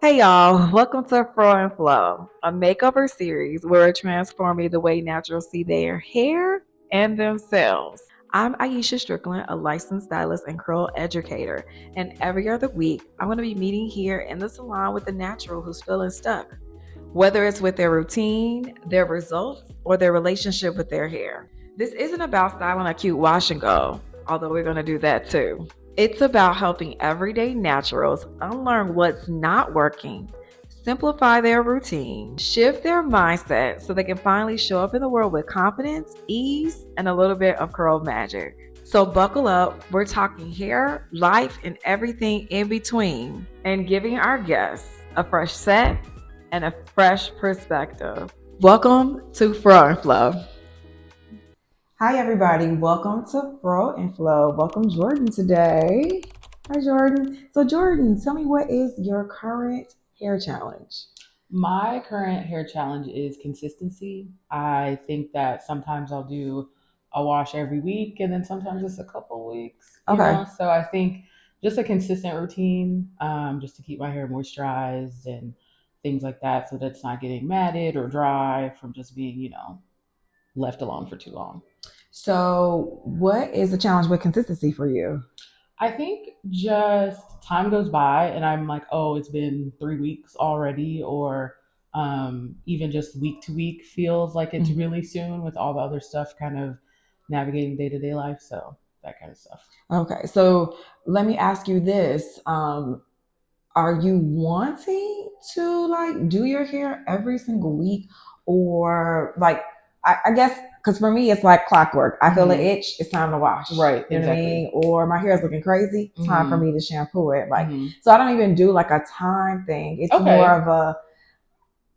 Hey y'all, welcome to Fro and Flow, a makeover series where we're transforming the way naturals see their hair and themselves. I'm Aisha Strickland, a licensed stylist and curl educator, and every other week I'm going to be meeting here in the salon with a natural who's feeling stuck, whether it's with their routine, their results, or their relationship with their hair. This isn't about styling a cute wash and go, although we're going to do that too. It's about helping everyday naturals unlearn what's not working, simplify their routine, shift their mindset so they can finally show up in the world with confidence, ease, and a little bit of curl magic. So buckle up, we're talking hair, life, and everything in between, and giving our guests a fresh set and a fresh perspective. Welcome to Fro and Flow. Hi, everybody. Welcome to Fro and Flow. Welcome, Jordan, today. Hi, Jordan. So, Jordan, tell me, what is your current hair challenge? My current hair challenge is consistency. I think that sometimes I'll do a wash every week and then sometimes it's a couple weeks, Okay. So I think just a consistent routine, just to keep my hair moisturized and things like that so that it's not getting matted or dry from just being, left alone for too long. So, what is the challenge with consistency for you? I think just time goes by and I'm like, oh, it's been 3 weeks already, or even just week to week feels like it's Mhm. really soon with all the other stuff kind of navigating day to day life. So that kind of stuff. Okay. So, let me ask you this. Are you wanting to do your hair every single week, or I guess because for me it's like clockwork. I feel an Hmm. itch, it's time to wash. Right, You know what I exactly. mean? Or my hair is looking crazy, time for Hmm. me to shampoo it. Hmm. So I don't even do like a time thing. It's more Okay. of a,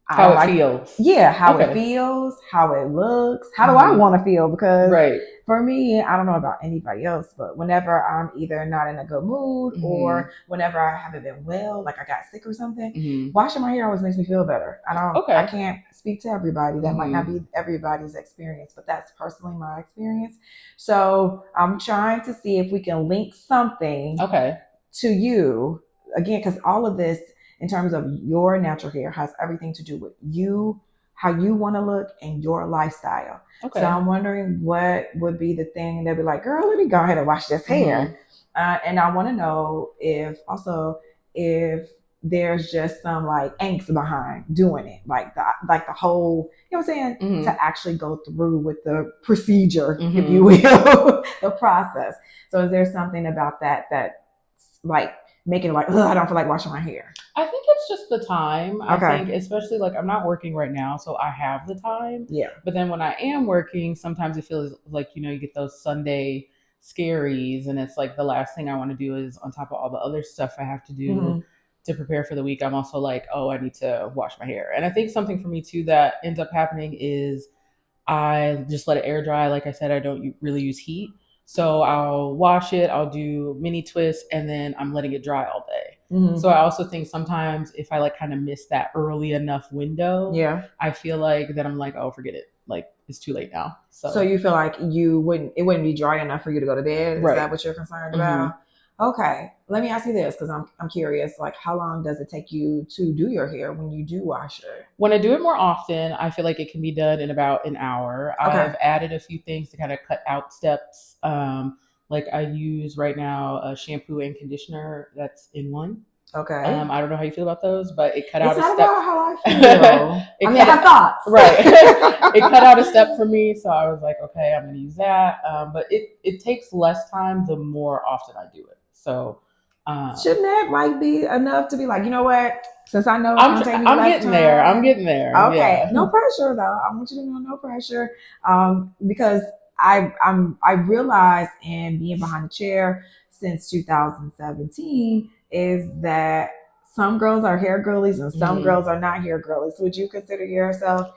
I How it like, feels. yeah, how it Okay. feels, how it looks, how do I Hmm. want to feel? Because Right. for me, I don't know about anybody else, but whenever I'm either not in a good mood or Hmm. whenever I haven't been well, like I got sick or something, Hmm. washing my hair always makes me feel better. I Okay. can't speak to everybody. That might not Hmm. be everybody's experience, but that's personally my experience. So I'm trying to see if we can link something Okay. to you again, because all of this in terms of your natural hair has everything to do with you, how you want to look, and your lifestyle. So Okay. I'm wondering what would be the thing that be like, girl, let me go ahead and wash this hair. Hmm. And I want to know if also if there's just some like angst behind doing it, like the whole, you know what I'm saying, Hmm. to actually go through with the procedure, if you Hmm. will, the process. So is there something about that like making it like, ugh, I don't feel like washing my hair? I think it's just the time. I Okay. think, especially like I'm not working right now, so I have the time. Yeah. But then when I am working, sometimes it feels like, you get those Sunday scaries, and it's like the last thing I want to do is on top of all the other stuff I have to do Hmm. to prepare for the week. I'm also like, oh, I need to wash my hair. And I think something for me too that ends up happening is I just let it air dry. Like I said, I don't really use heat. So I'll wash it, I'll do mini twists, and then I'm letting it dry all day. So Hmm. I also think sometimes if I like kind of miss that early enough window, Yeah. I feel like that I'm like, oh, forget it. Like it's too late now. So So you feel like it wouldn't be dry enough for you to go to bed? Is right. that what you're concerned Hmm. about? Okay. Let me ask you this because I'm curious. Like, how long does it take you to do your hair when you do wash it? When I do it more often, I feel like it can be done in about an hour. Okay. I've added a few things to kind of cut out steps. Like I use right now a shampoo and conditioner that's in one. Okay. I don't know how you feel about those, but it cut It's out a not step. about how I feel. I It mean, I cut have thoughts. right. It cut out a step for me, so I was like, okay, I'm gonna use that. But it takes less time the more often I do it. So Shouldn't that like be enough to be like, you know what? Since I know it's I'm gonna take me I'm less getting there. I'm time. getting there. Okay, Yeah. no pressure though. I want you to know no pressure. Because I realized in being behind the chair since 2017 is that some girls are hair girlies and some Mhm. girls are not hair girlies. Would you consider yourself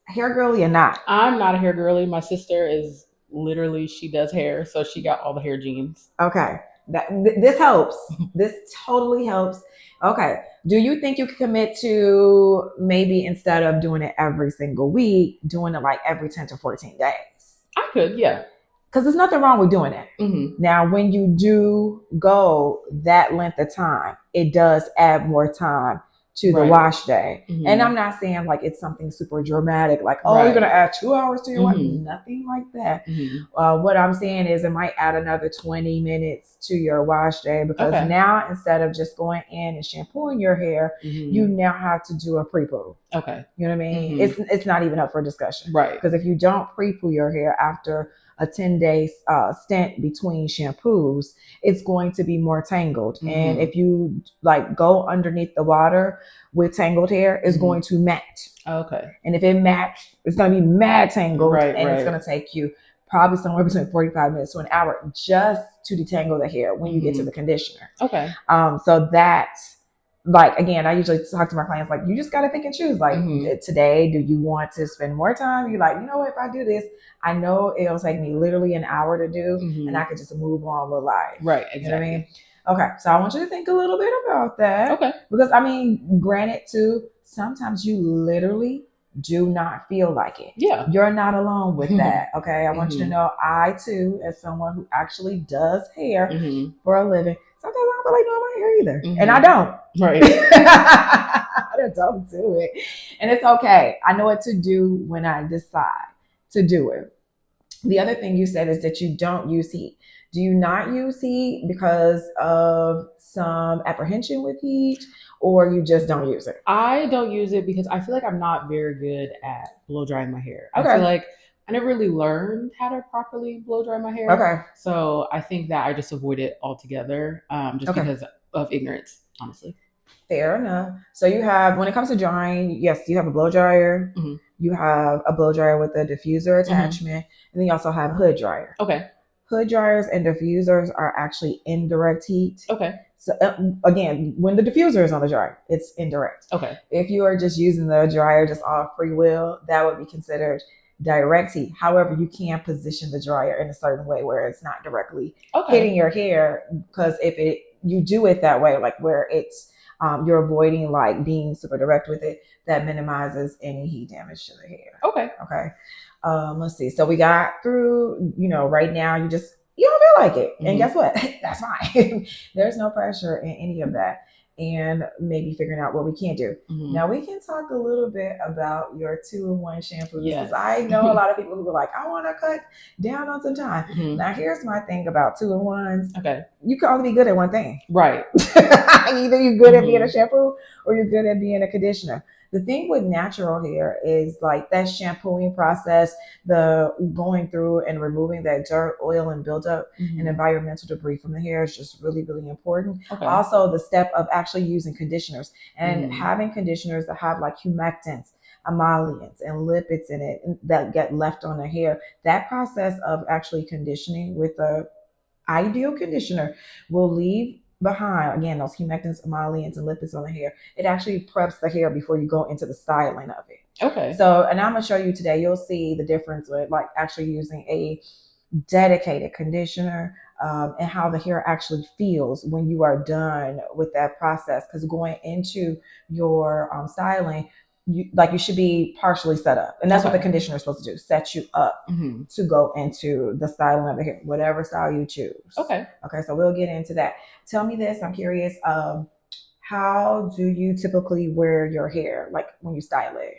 hair girly or not? I'm not a hair girly. My sister is literally she does hair, so she got all the hair genes. Okay. This helps. This totally helps. Okay. Do you think you could commit to maybe instead of doing it every single week, doing it like every 10 to 14 days? I could, yeah. because there's nothing wrong with doing that. Mm-hmm. Now, when you do go that length of time, it does add more time to the Right. wash day. Mm-hmm. And I'm not saying like it's something super dramatic, like, oh, Right. you're going to add 2 hours to your wash. Mm-hmm. Nothing like that. Mm-hmm. What I'm saying is it might add another 20 minutes to your wash day because Okay. now instead of just going in and shampooing your hair, Mm-hmm. you now have to do a pre-poo. Okay. You know what I mean? Mm-hmm. It's not even up for discussion. Right. Because if you don't pre-poo your hair after a 10-day stint between shampoos, it's going to be more tangled. Mm-hmm. And if you like go underneath the water with tangled hair, it's Mm-hmm. going to mat. Okay. And if it mats, it's going to be mad tangled. Right, and right. It's going to take you probably somewhere between 45 minutes to an hour just to detangle the hair when you get to the conditioner. Okay. So that, like, again, I usually talk to my clients like, you just got to pick and choose. Like, today, do you want to spend more time? You're like, you know what, if I do this, I know it'll take me literally an hour to do, and I could just move on with life. Right, exactly. You know what I mean? Okay, so I want you to think a little bit about that. Okay. Because, I mean, granted, too, sometimes you literally do not feel like it. Yeah. You're not alone with that. Okay. I want you to know, I too, as someone who actually does hair for a living, sometimes I don't feel like doing my hair either. And I don't. Right. I don't do it. And it's okay. I know what to do when I decide to do it. The other thing you said is that you don't use heat. Do you not use heat because of some apprehension with heat, or you just don't use it? I don't use it because I feel like I'm not very good at blow drying my hair. Okay. I feel like I never really learned how to properly blow dry my hair. Okay. So I think that I just avoid it altogether, just because of ignorance, honestly. Fair enough. So you have, when it comes to drying, yes, you have a blow dryer. You have a blow dryer with a diffuser attachment, and then you also have hood dryer. Okay. Hood dryers and diffusers are actually indirect heat. Okay. So again, when the diffuser is on the dryer, it's indirect. Okay. If you are just using the dryer just off free will, that would be considered direct heat. However, you can position the dryer in a certain way where it's not directly hitting your hair, because if you do it that way, like where it's you're avoiding like being super direct with it, that minimizes any heat damage to the hair. Okay. Okay. Let's see. So we got through, right now you don't feel like it. And guess what? That's fine. There's no pressure in any of that. And maybe figuring out what we can do. Now we can talk a little bit about your 2-in-1 shampoos. Yes. Because I know a lot of people who are like, I want to cut down on some time. Now here's my thing about 2-in-1s. Okay. You can only be good at one thing. Right. Either you're good at being a shampoo or you're good at being a conditioner. The thing with natural hair is like that shampooing process, the going through and removing that dirt, oil, and buildup and environmental debris from the hair is just really, really important. Okay. Also, the step of actually using conditioners and having conditioners that have like humectants, emollients, and lipids in it that get left on the hair. That process of actually conditioning with a ideal conditioner will leave behind, again, those humectants, emollients, and lipids on the hair. It actually preps the hair before you go into the styling of it. Okay. So, and I'm going to show you today, you'll see the difference with like actually using a dedicated conditioner and how the hair actually feels when you are done with that process. Because going into your styling, you should be partially set up, and that's what the conditioner is supposed to do, set you up to go into the styling of the hair, whatever style you choose. Okay, so we'll get into that. Tell me this, I'm curious, how do you typically wear your hair, like when you style it?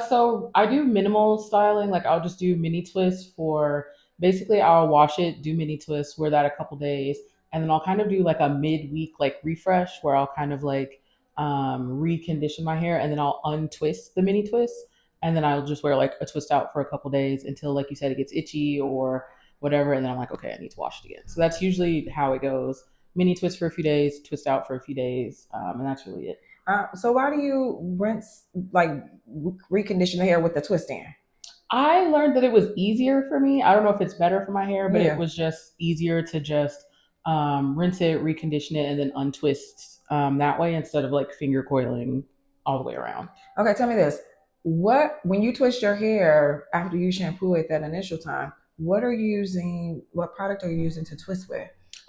So I do minimal styling. Like I'll just do mini twists for, basically I'll wash it, do mini twists, wear that a couple days, and then I'll kind of do like a midweek like refresh where I'll kind of like recondition my hair, and then I'll untwist the mini twist, and then I'll just wear like a twist out for a couple days until, like you said, it gets itchy or whatever, and then I'm like, okay, I need to wash it again. So that's usually how it goes. Mini twist for a few days, twist out for a few days, and that's really it. So why do you recondition the hair with the twist in? I learned that it was easier for me. I don't know if it's better for my hair, but it was just easier to just rinse it, recondition it, and then untwist that way instead of like finger coiling all the way around. Okay, tell me this. When you twist your hair after you shampoo it that initial time, what product are you using to twist with?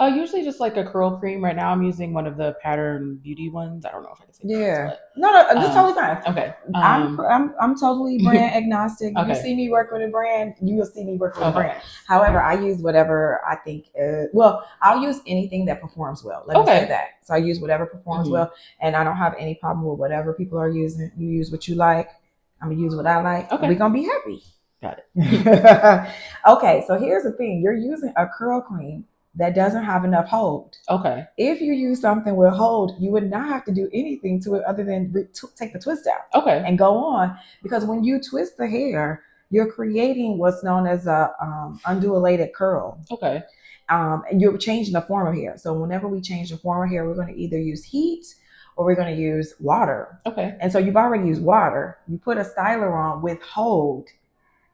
Usually just like a curl cream. Right now I'm using one of the Pattern Beauty ones. I don't know if I can say Yeah. that, No, this is totally fine. okay. I'm totally brand agnostic. If you Okay. see me work with a brand, you will see me work with a Okay. brand. However, I use whatever I think. Well, I'll use anything that performs well. Let me say that. So I use whatever performs well, and I don't have any problem with whatever people are using. You use what you like. I'm gonna use what I like. Okay. We're gonna be happy. Got it. Okay, so here's the thing: you're using a curl cream that doesn't have enough hold. Okay. If you use something with hold, you would not have to do anything to it other than take the twist out. Okay. And go on, because when you twist the hair, you're creating what's known as a undulated curl. Okay. And you're changing the form of hair. So whenever we change the form of hair, we're going to either use heat or we're going to use water. Okay. And so you've already used water. You put a styler on with hold,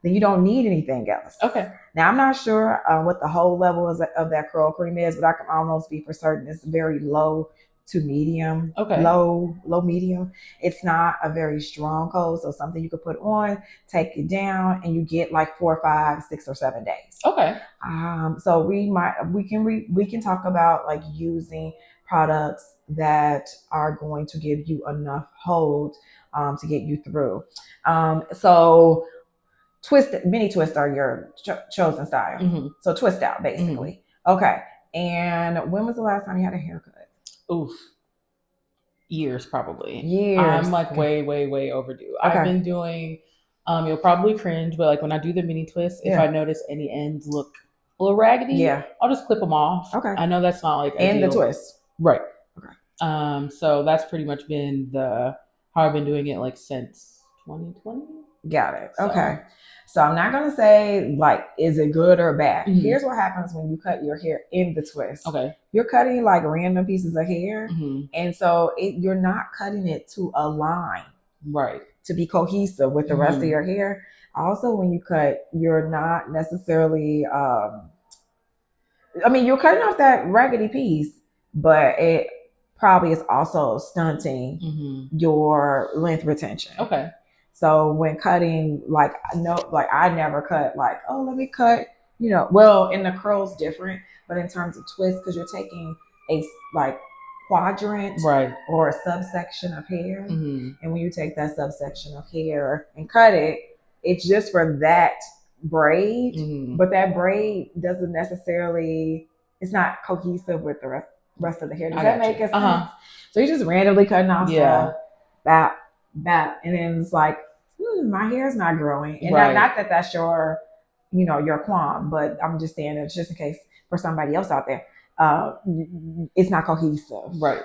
then you don't need anything else. Okay. Now, I'm not sure what the whole level of that curl cream is, but I can almost be for certain it's very low to medium. Okay. Low medium. It's not a very strong coat, so something you could put on, take it down, and you get like 4, 5, 6, or 7 days. Okay. So we can talk about like using products that are going to give you enough hold to get you through. So mini twist are your chosen style. Mm-hmm. So twist out basically. Mm-hmm. Okay. And when was the last time you had a haircut? Oof. Years, probably. Years. I'm like way overdue. Okay. I've been doing, you'll probably cringe, but like when I do the mini twist, if I notice any ends look a little raggedy, I'll just clip them off. Okay. I know that's not like and ideal. The twist. Right. Okay. So that's pretty much been how I've been doing it like since 2020. Got it. So. Okay. So I'm not going to say like, is it good or bad? Mm-hmm. Here's what happens when you cut your hair in the twist. Okay. You're cutting like random pieces of hair. Mm-hmm. And so you're not cutting it to align. Right. To be cohesive with the mm-hmm. rest of your hair. Also, when you cut, you're not necessarily, you're cutting off that raggedy piece, but it probably is also stunting mm-hmm. your length retention. Okay. So when cutting, I never cut like, oh, let me cut, well, in the curls different, but in terms of twists, because you're taking a like quadrant right. or a subsection of hair. Mm-hmm. And when you take that subsection of hair and cut it, it's just for that braid, mm-hmm. but that braid doesn't necessarily, it's not cohesive with the rest of the hair. Does that make sense? Uh-huh. So you're just randomly cutting off stuff, and then it's like, my hair's not growing. And right. not that that's your qualm, but I'm just saying it's just in case for somebody else out there, it's not cohesive. Right.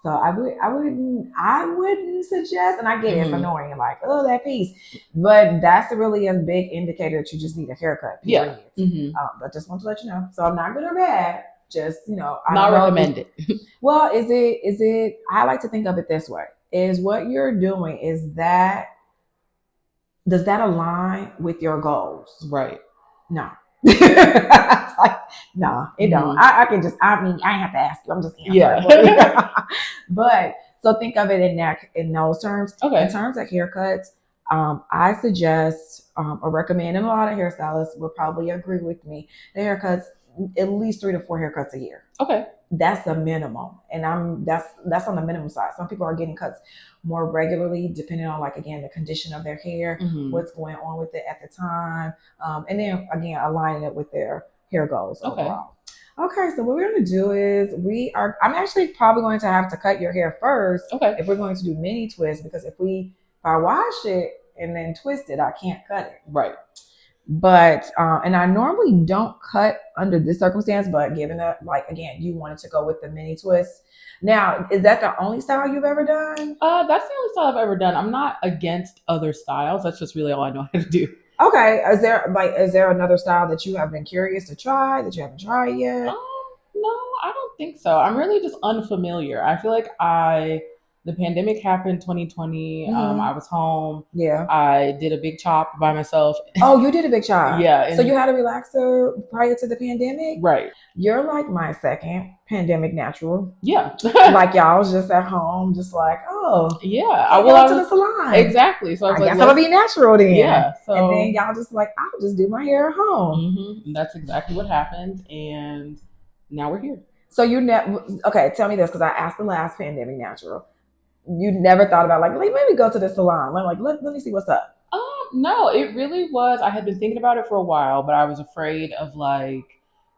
So I wouldn't suggest, and I get it's annoying, like, oh, that piece, but that's really a big indicator that you just need a haircut. Period. Yeah. Mm-hmm. But just want to let you know. So I'm not good or bad. Just I not recommend it. Well, is it? I like to think of it this way: is what you're doing does that align with your goals? Right. No. Like, no, it don't. I can just, I ain't have to ask you. I'm just answering. Yeah. But so think of it in those terms. Okay. In terms of haircuts, I suggest or recommend, and a lot of hairstylists will probably agree with me, the haircuts, at least 3 to 4 haircuts a year. Okay. That's a minimum. And that's on the minimum side. Some people are getting cuts more regularly, depending on, like, again, the condition of their hair, mm-hmm. what's going on with it at the time. And then again, aligning it with their hair goals overall. Okay, so what we're going to do is I'm actually probably going to have to cut your hair first. Okay. If we're going to do mini twists, because if I wash it and then twist it, I can't cut it. Right. But, and I normally don't cut under this circumstance, but given that, like, again, you wanted to go with the mini twist. Now, is that the only style you've ever done? That's the only style I've ever done. I'm not against other styles. That's just really all I know how to do. Okay. Is there another style that you have been curious to try that you haven't tried yet? No, I don't think so. I'm really just unfamiliar. I feel like the pandemic happened 2020. Mm-hmm. I was home. Yeah. I did a big chop by myself. Oh, you did a big chop? Yeah. So you had a relaxer prior to the pandemic? Right. You're like my second pandemic natural. Yeah. Like, y'all was just at home, just like, oh. Yeah. I go to the salon. Exactly. So I guess I'm going to be natural then. Yeah. So, and then y'all just like, I'll just do my hair at home. Mm-hmm. And that's exactly what happened. And now we're here. So you never, okay, tell me this, because I asked the last pandemic natural. You never thought about like, maybe go to the salon. I'm like, let me see what's up. No, it really was. I had been thinking about it for a while, but I was afraid of like,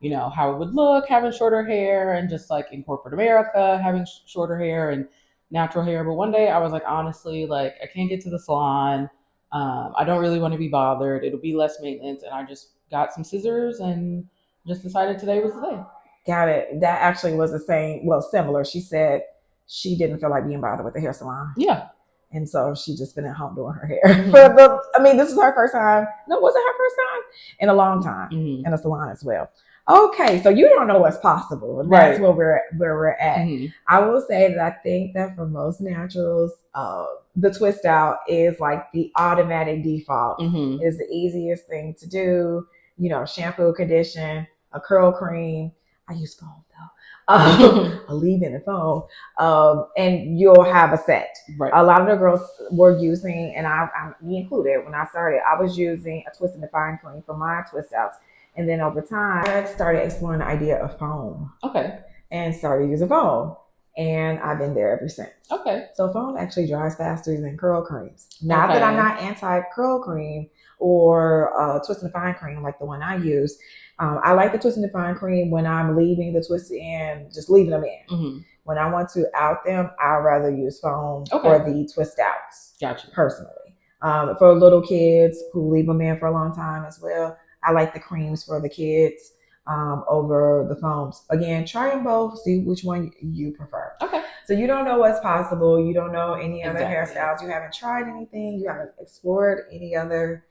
you know, how it would look having shorter hair and just like in corporate America having shorter hair and natural hair. But one day I was like, honestly, like I can't get to the salon. I don't really want to be bothered. It'll be less maintenance, and I just got some scissors and just decided today was the day. Got it. That actually was the same, well, similar. She said she didn't feel like being bothered with the hair salon. Yeah. And so she just been at home doing her hair. Mm-hmm. This is her first time. No, was it her first time? In a long time. Mm-hmm. In a salon as well. Okay, so you don't know what's possible. And that's right. where we're at. Mm-hmm. I will say that I think that for most naturals, the twist out is like the automatic default. Mm-hmm. It is the easiest thing to do. You know, shampoo, condition, a curl cream. I use foam though. I'll leave in the phone. And you'll have a set. Right. A lot of the girls were using, and I'm me included, when I started, I was using a twist and define cream for my twist outs. And then over time, I started exploring the idea of foam. Okay. And started using foam. And I've been there ever since. Okay. So foam actually dries faster than curl creams. Not that I'm not anti-curl cream or twist and define cream like the one I use. I like the twist and define cream when I'm leaving the twist in, just leaving them in. Mm-hmm. When I want to out them, I'd rather use foam for the twist outs. Gotcha. Personally. For little kids who leave them in for a long time as well, I like the creams for the kids over the foams. Again, try them both, see which one you prefer. Okay. So you don't know what's possible. You don't know any other hairstyles. You haven't tried anything. You haven't explored any other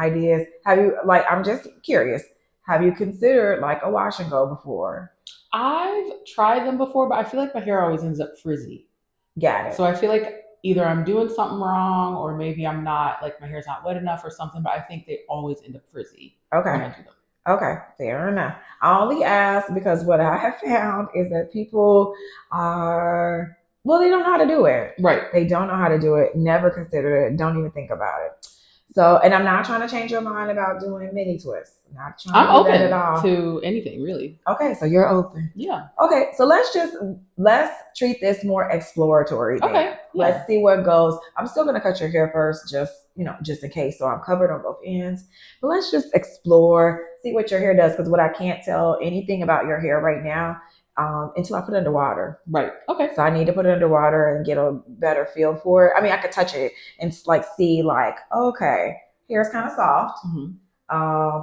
ideas. Have you, like, I'm just curious, have you considered like a wash and go before? I've tried them before, but I feel like my hair always ends up frizzy. Got it. So I feel like either I'm doing something wrong or maybe I'm not, like my hair's not wet enough or something, but I think they always end up frizzy. Okay. When I do them. Okay, fair enough. I only ask because what I have found is that people are, well, they don't know how to do it. Right. They don't know how to do it, never consider it, don't even think about it. So, and I'm not trying to change your mind about doing mini twists. Not trying to do that at all. I'm open to anything, really. Okay, so you're open. Yeah. Okay, so let's treat this more exploratory. Okay. Yeah. Let's see what goes. I'm still gonna cut your hair first, just in case. So I'm covered on both ends. But let's just explore, see what your hair does, because what I can't tell anything about your hair right now until I put it underwater. Right. Okay. So I need to put it underwater and get a better feel for it. I mean, I could touch it and like see like, okay, hair's kind of soft,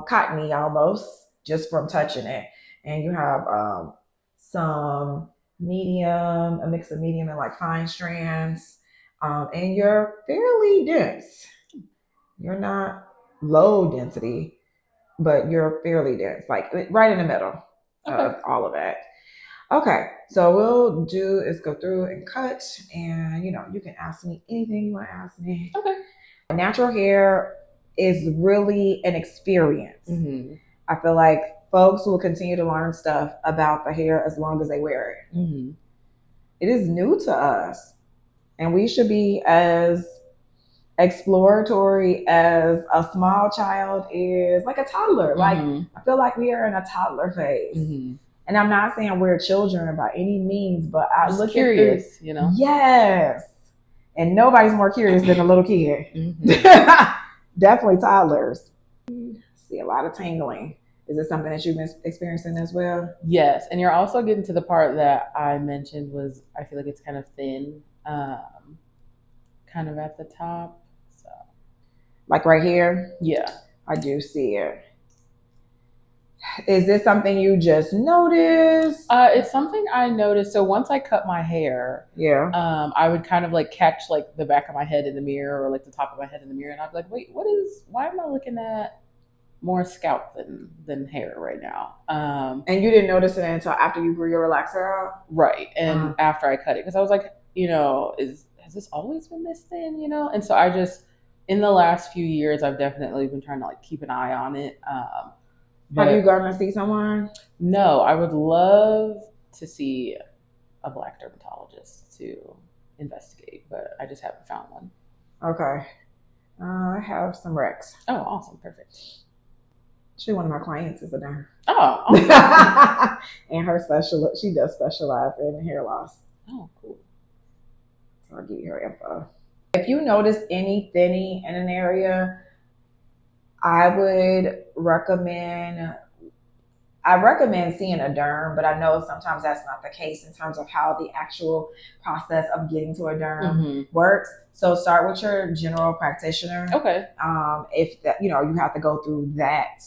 cottony almost, just from touching it. And you have some medium, a mix of medium and like fine strands. And you're fairly dense. You're not low density, but you're fairly dense, like right in the middle of all of that. Okay, so we'll do is go through and cut, and you can ask me anything you want to ask me. Okay. Natural hair is really an experience. Mm-hmm. I feel like folks will continue to learn stuff about the hair as long as they wear it. Mm-hmm. It is new to us, and we should be as exploratory as a small child is, like a toddler. Mm-hmm. Like I feel like we are in a toddler phase. Mm-hmm. And I'm not saying we're children by any means, but I look curious, Yes. And nobody's more curious than a little kid. Mm-hmm. Definitely toddlers. See a lot of tingling. Is it something that you've been experiencing as well? Yes. And you're also getting to the part that I mentioned was, I feel like it's kind of thin, kind of at the top. So, like right here? Yeah. I do see it. Is this something you just noticed? It's something I noticed. So once I cut my hair, I would kind of like catch like the back of my head in the mirror or like the top of my head in the mirror, and I'd be like, wait, why am I looking at more scalp than hair right now? And you didn't notice it until after you grew your relaxer out? Right. And after I cut it, because I was like, has this always been this thin, And so I just, in the last few years, I've definitely been trying to like keep an eye on it. Have you gone to see someone? No, I would love to see a black dermatologist to investigate, but I just haven't found one. Okay. I have some recs. Oh, awesome. Perfect. Actually, one of my clients is a derm. Oh, awesome. And she does specialize in hair loss. Oh, cool. So I'll give you her info. If you notice any thinning in an area, I would recommend seeing a derm, but I know sometimes that's not the case in terms of how the actual process of getting to a derm works. So start with your general practitioner. Okay. If that, you have to go through that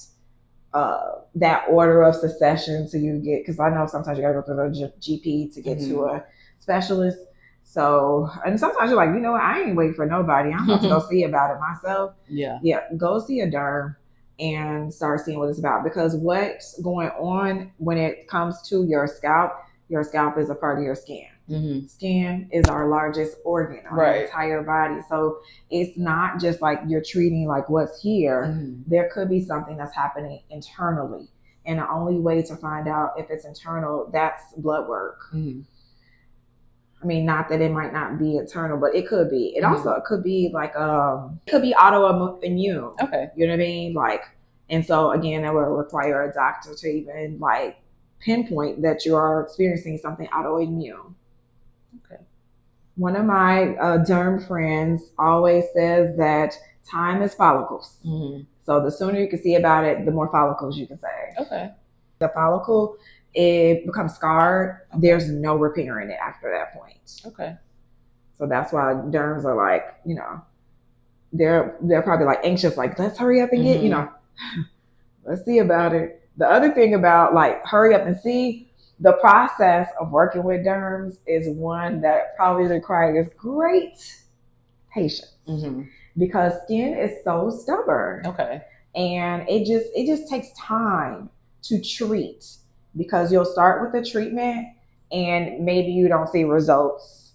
order of succession till you get, because I know sometimes you gotta go through the GP to get to a specialist. So, and sometimes you're like, what, I ain't waiting for nobody. I'm about to go see about it myself. Yeah. Go see a derm and start seeing what it's about, because what's going on when it comes to your scalp is a part of your skin. Skin is our largest organ on the entire body. So it's not just like you're treating like what's here. There could be something that's happening internally. And the only way to find out if it's internal, that's blood work. I mean, not that it might not be internal, but it could be. It also could be like it could be autoimmune. Okay. You know what I mean? Like, and so again, that will require a doctor to even like pinpoint that you are experiencing something autoimmune. Okay. One of my derm friends always says that time is follicles. So the sooner you can see about it, the more follicles you can save. Okay. The follicle, it becomes scarred. There's no repairing it after that point. Okay. So that's why derms are like, they're probably like anxious, like, let's hurry up and get, let's see about it. The other thing about like hurry up and see, the process of working with derms is one that probably requires great patience because skin is so stubborn. Okay. And it just takes time to treat, because you'll start with the treatment and maybe you don't see results,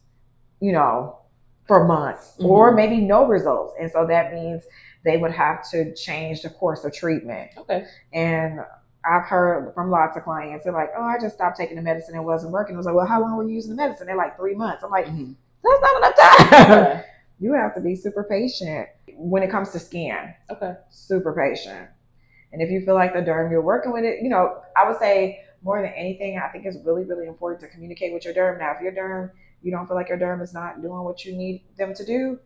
for months, or maybe no results. And so that means they would have to change the course of treatment. Okay. And I've heard from lots of clients, they're like, oh, I just stopped taking the medicine. It wasn't working. I was like, well, how long were you using the medicine? They're like 3 months. I'm like, that's not enough time. You have to be super patient when it comes to skin. Okay. Super patient. And if you feel like the derm, you're working with it, I would say more than anything, I think it's really, really important to communicate with your derm. Now, if your derm, you don't feel like your derm is not doing what you need them to do,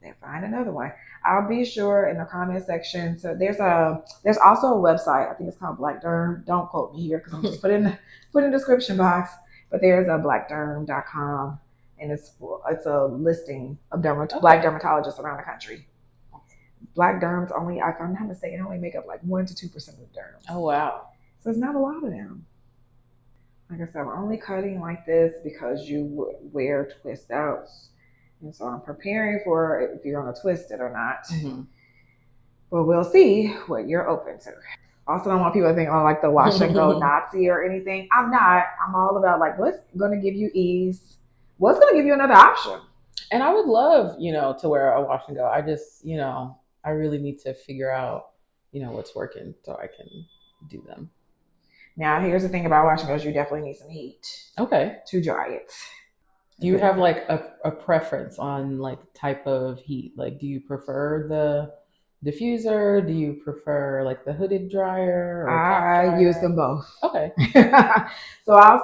then find another one. I'll be sure in the comment section. So there's also a website. I think it's called Black Derm. Don't quote me here because I'm just putting in the description box. But there's a blackderm.com, and it's a listing of black dermatologists around the country. Black derms only, if I'm not mistaken, only make up like 1 to 2% of the derms. Oh wow! So it's not a lot of them. Like I said, we're only cutting like this because you wear twist outs. And so I'm preparing for if you're going to twist it or not. But we'll see what you're open to. Also, don't want people to think, oh, like the wash and go Nazi or anything. I'm not. I'm all about like what's going to give you ease. What's going to give you another option. And I would love, to wear a wash and go. I just, I really need to figure out, what's working so I can do them. Now, here's the thing about wash and goes. You definitely need some heat. Okay. To dry it. Do you have like a preference on like type of heat? Like, do you prefer the diffuser? Do you prefer like the hooded dryer? Or I use them both. Okay. So I'll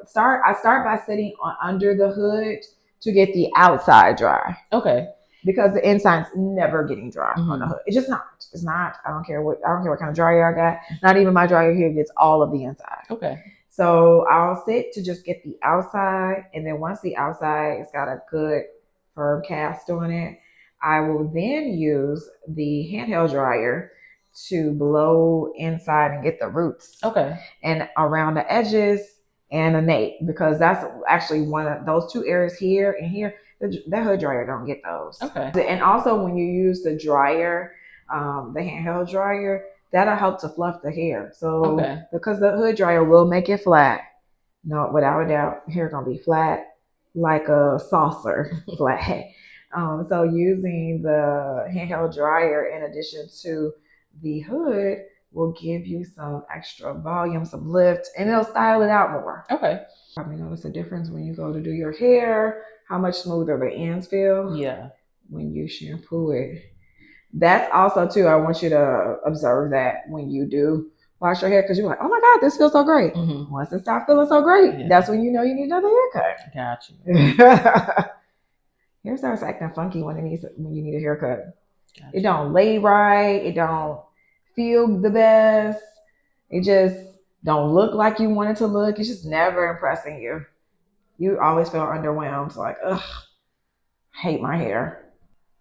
start by sitting under the hood to get the outside dry. Okay. Because the inside's never getting dry on the hood. It's just not. It's not. I don't care what kind of dryer I got. Not even my dryer here gets all of the inside. Okay. So I'll sit to just get the outside, and then once the outside has got a good firm cast on it, I will then use the handheld dryer to blow inside and get the roots. Okay. And around the edges and the nape, because that's actually one of those two areas here and here. That hood dryer don't get those. Okay. And also when you use the dryer, the handheld dryer, that'll help to fluff the hair. So because the hood dryer will make it flat. No, without a doubt, hair gonna be flat like a saucer flat. So using the handheld dryer in addition to the hood will give you some extra volume, some lift, and it'll style it out more. Okay. Probably notice a difference when you go to do your hair, how much smoother the ends feel. Yeah. When you shampoo it. That's also too. I want you to observe that when you do wash your hair, because you're like, oh my god, this feels so great. Once it stops feeling so great, that's when you know you need another haircut. Got you. Hair starts acting funky when you need a haircut. Gotcha. It don't lay right. It don't feel the best. It just don't look like you want it to look. It's just never impressing you. You always feel underwhelmed. Like, ugh, hate my hair.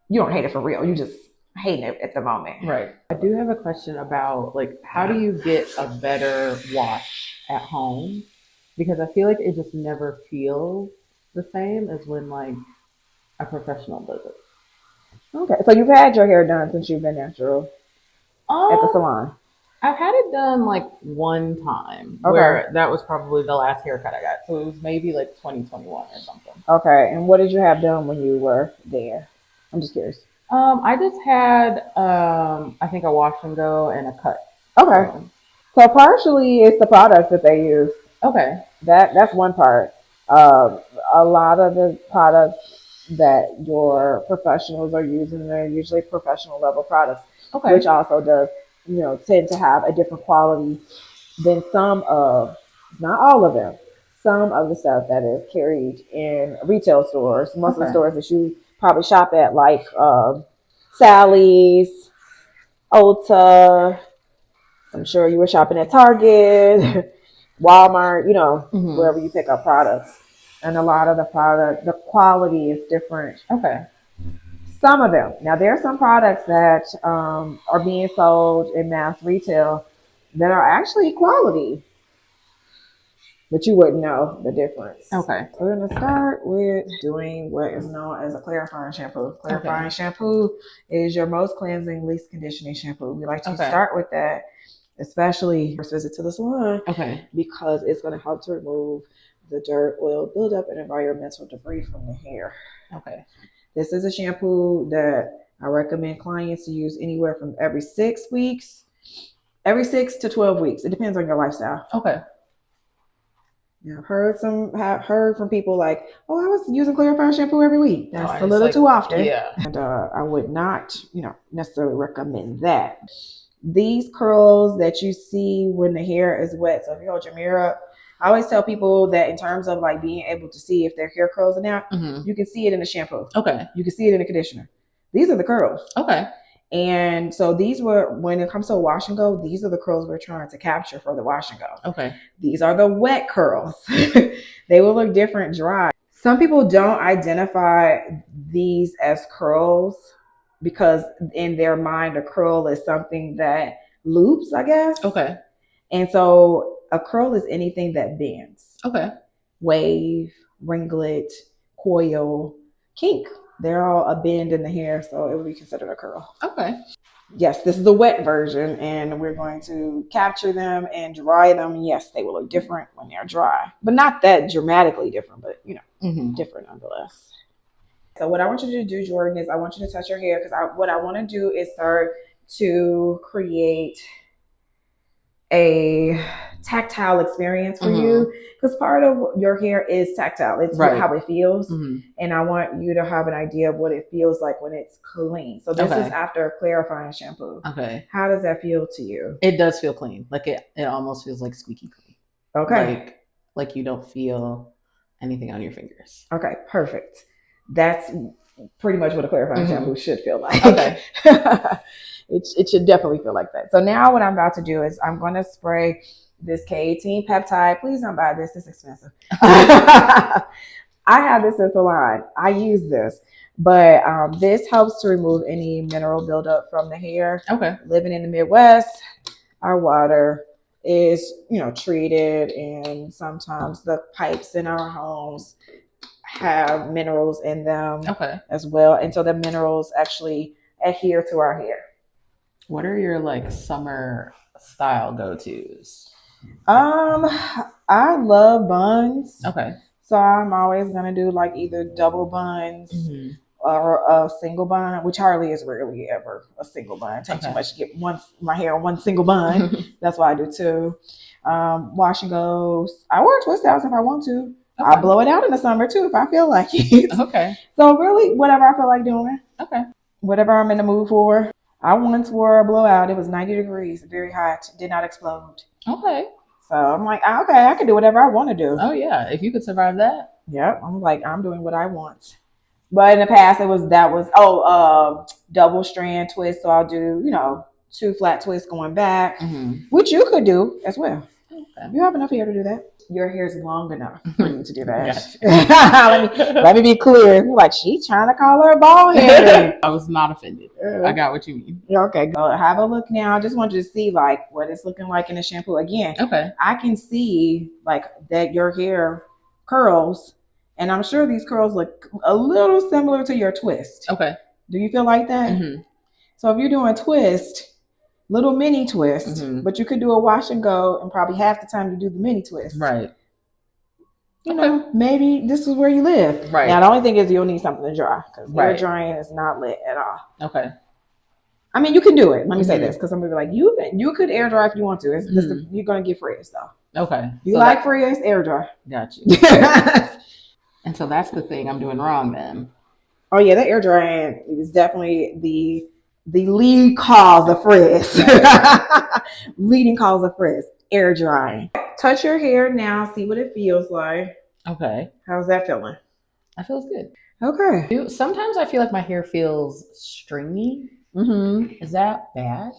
You don't hate it for real. You just hate it at the moment. Right. I do have a question about like how do you get a better wash at home? Because I feel like it just never feels the same as when like a professional does it. Okay, so you've had your hair done since you've been natural at the salon. I've had it done like one time where that was probably the last haircut I got. So it was maybe like 2021 or something. Okay, and what did you have done when you were there? I'm just curious. I just had I think a wash and go and a cut. Okay. So partially it's the products that they use. Okay. That's one part. A lot of the products that your professionals are using, they're usually professional level products, which also does, tend to have a different quality than some of, not all of them, some of the stuff that is carried in retail stores. Most of the stores that you probably shop at, like Sally's, Ulta. I'm sure you were shopping at Target, Walmart, wherever you pick up products. And a lot of the quality is different. Okay. Some of them. Now, there are some products that are being sold in mass retail that are actually quality, but you wouldn't know the difference. Okay. So we're going to start with doing what is known as a clarifying shampoo. Clarifying shampoo is your most cleansing, least conditioning shampoo. We like to start with that, especially first visit to the salon, because it's going to help to remove the dirt, oil buildup, and environmental debris from the hair. Okay. This is a shampoo that I recommend clients to use anywhere from every 6 weeks, every 6 to 12 weeks. It depends on your lifestyle. Okay. Yeah, I've heard from people like, oh, I was using clarifying shampoo every week. That's a little too often. Yeah. And I would not, necessarily recommend that. These curls that you see when the hair is wet, so if you hold your mirror up, I always tell people that in terms of like being able to see if their hair curls are out, you can see it in the shampoo. Okay. You can see it in the conditioner. These are the curls. Okay. And so these were, when it comes to a wash and go, these are the curls we're trying to capture for the wash and go. Okay. These are the wet curls. They will look different dry. Some people don't identify these as curls because in their mind, a curl is something that loops, I guess. Okay. And so a curl is anything that bends. Okay. Wave, ringlet, coil, kink. They're all a bend in the hair, so it would be considered a curl. Okay. Yes, this is the wet version, and we're going to capture them and dry them. Yes, they will look different when they're dry, but not that dramatically different, but different nonetheless. So what I want you to do, Jordan, is I want you to touch your hair, because what I want to do is start to create a tactile experience for you, because part of your hair is tactile. It's how it feels, and I want you to have an idea of what it feels like when it's clean. So this is after a clarifying shampoo. Okay. How does that feel to you? It does feel clean. Like it almost feels like squeaky clean. Okay. Like you don't feel anything on your fingers. Okay, perfect. That's pretty much what a clarifying shampoo should feel like. Okay. It should definitely feel like that. So now what I'm about to do is I'm going to spray this K18 peptide. Please don't buy this. It's expensive. I have this in salon. I use this. But this helps to remove any mineral buildup from the hair. Okay. Living in the Midwest, our water is, treated, and sometimes the pipes in our homes have minerals in them as well. And so the minerals actually adhere to our hair. What are your like summer style go-tos? I love buns. Okay. So I'm always gonna do like either double buns or a single bun, which hardly is rarely ever a single bun. It takes too much to get my hair on one single bun. That's why I do two. Wash and goes. I wear twist outs if I want to. I blow it out in the summer too if I feel like it. Okay. So really, whatever I feel like doing. Okay. Whatever I'm in the mood for. I once wore a blowout. It was 90 degrees, very hot, did not explode. Okay. So I'm like, okay, I can do whatever I want to do. Oh yeah, if you could survive that. Yep. I'm like, I'm doing what I want. But in the past, double strand twist. So I'll do, 2 flat twists going back, which you could do as well. Okay. You have enough hair to do that. Your hair is long enough for you to do that. let me be clear. Like, she trying to call her bald head. I was not offended. I got what you mean. Okay, go have a look now. I just want you to see like what it's looking like in the shampoo. Again, okay. I can see like that your hair curls, and I'm sure these curls look a little similar to your twist. Okay. Do you feel like that? Mm-hmm. So if you're doing a twist, little mini twist, but you could do a wash and go, and probably half the time you do the mini twist. Right. You know, maybe this is where you live. Right. Now, the only thing is you'll need something to dry because hair drying is not lit at all. Okay. I mean, you can do it. Let me say this because some people are like, you could air dry if you want to. It's just you're going to get frizz though. Okay. You so like frizz, air dry. Got you. And so that's the thing I'm doing wrong then. Oh yeah, that air drying is definitely the lead cause of frizz. Leading cause of frizz. Air drying. Touch your hair now. See what it feels like. Okay. How's that feeling? That feels good. Okay. Sometimes I feel like my hair feels stringy. Mm-hmm. Is that bad?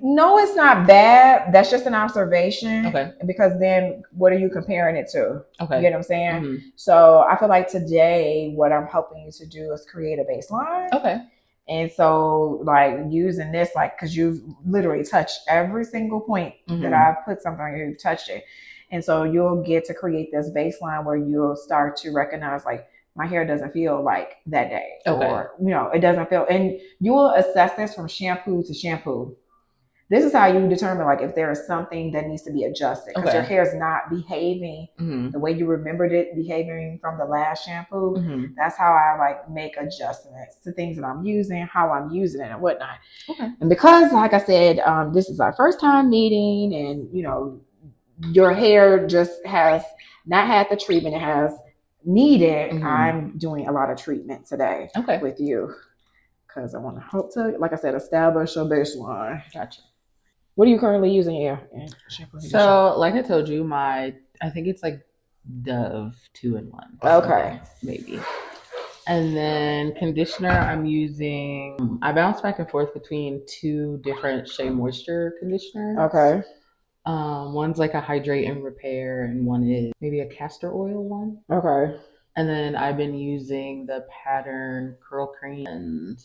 No, it's not bad. That's just an observation. Okay. Because then what are you comparing it to? Okay. You get what I'm saying? Mm-hmm. So I feel like today what I'm helping you to do is create a baseline. Okay. And so like using this, like, because you've literally touched every single point that I've put something, you've touched it. And so you'll get to create this baseline where you'll start to recognize like, my hair doesn't feel like that day. Okay. Or, it doesn't feel, and you will assess this from shampoo to shampoo. This is how you determine like if there is something that needs to be adjusted because your hair is not behaving the way you remembered it behaving from the last shampoo. That's how I like make adjustments to things that I'm using, how I'm using it and whatnot. Okay. And because like I said, this is our first time meeting and your hair just has not had the treatment it has needed. I'm doing a lot of treatment today with you because I want to hope to, like I said, establish a baseline. Gotcha. What are you currently using here? So, like I told you, I think it's like Dove 2-in-1. Okay. Maybe. And then conditioner, I'm using, I bounce back and forth between 2 different Shea Moisture conditioners. Okay. One's like a hydrate and repair, and one is maybe a castor oil one. Okay. And then I've been using the Pattern Curl Cream and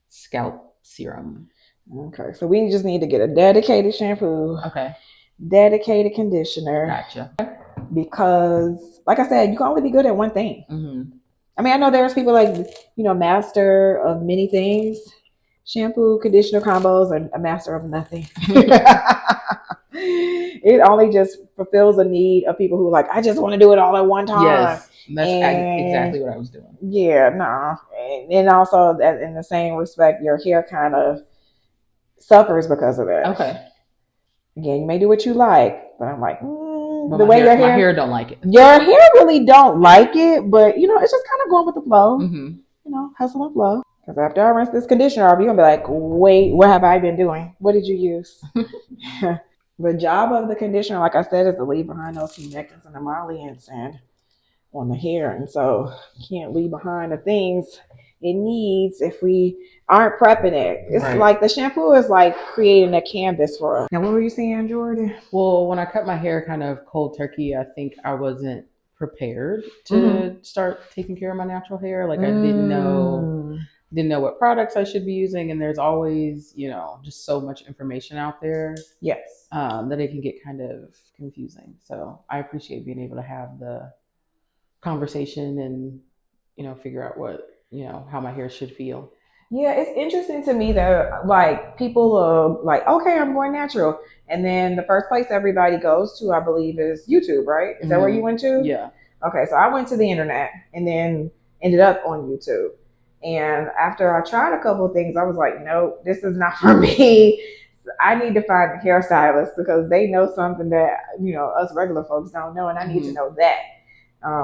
Scalp Serum. Okay, so we just need to get a dedicated shampoo. Okay. Dedicated conditioner. Gotcha. Because, like I said, you can only be good at one thing. I mean, I know there's people like, master of many things. Shampoo, conditioner combos, and a master of nothing. It only just fulfills a need of people who are like, I just want to do it all at one time. Yes, that's exactly what I was doing. Yeah, no. And also, in the same respect, your hair kind of suffers because of that. Okay. Again, you may do what you like, but I'm like, but my hair don't like it. Your hair really don't like it, but it's just kind of going with the flow. Hustle and flow. Because after I rinse this conditioner off, you're gonna be like, wait, what have I been doing? What did you use? The job of the conditioner, like I said, is to leave behind those humectants and emollients and on the hair, and so you can't leave behind the things it needs if we aren't prepping it. It's like the shampoo is like creating a canvas for us. Now, what were you saying, Jordan? Well, when I cut my hair kind of cold turkey, I think I wasn't prepared to start taking care of my natural hair. Like I didn't know what products I should be using, and there's always just so much information out there. Yes. That it can get kind of confusing. So I appreciate being able to have the conversation and figure out what how my hair should feel. Yeah, it's interesting to me that like people are like, okay, I'm going natural, and then the first place everybody goes to, I believe, is YouTube, right? Is that where you went to? Yeah. Okay, so I went to the internet and then ended up on YouTube. And after I tried a couple of things, I was like, no, this is not for me. I need to find a hairstylist because they know something that us regular folks don't know, and I need to know that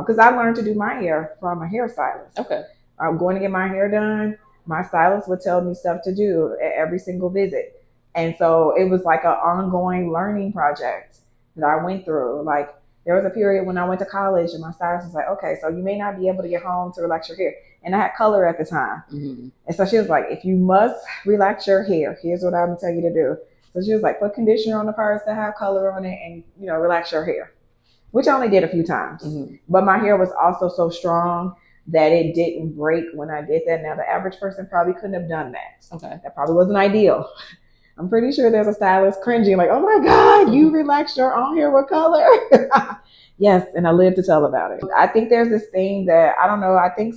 because I learned to do my hair from a hairstylist. Okay. I'm going to get my hair done. My stylist would tell me stuff to do at every single visit. And so it was like an ongoing learning project that I went through. Like there was a period when I went to college and my stylist was like, okay, so you may not be able to get home to relax your hair. And I had color at the time. Mm-hmm. And so she was like, if you must relax your hair, here's what I'm gonna tell you to do. So she was like, put conditioner on the parts that have color on it and, relax your hair, which I only did a few times. Mm-hmm. But my hair was also so strong that it didn't break when I did that. Now, the average person probably couldn't have done that. Okay. That probably wasn't ideal. I'm pretty sure there's a stylist cringing like, oh my God, you relaxed your own hair with color. Yes, and I live to tell about it. I think there's this thing that, I don't know, I think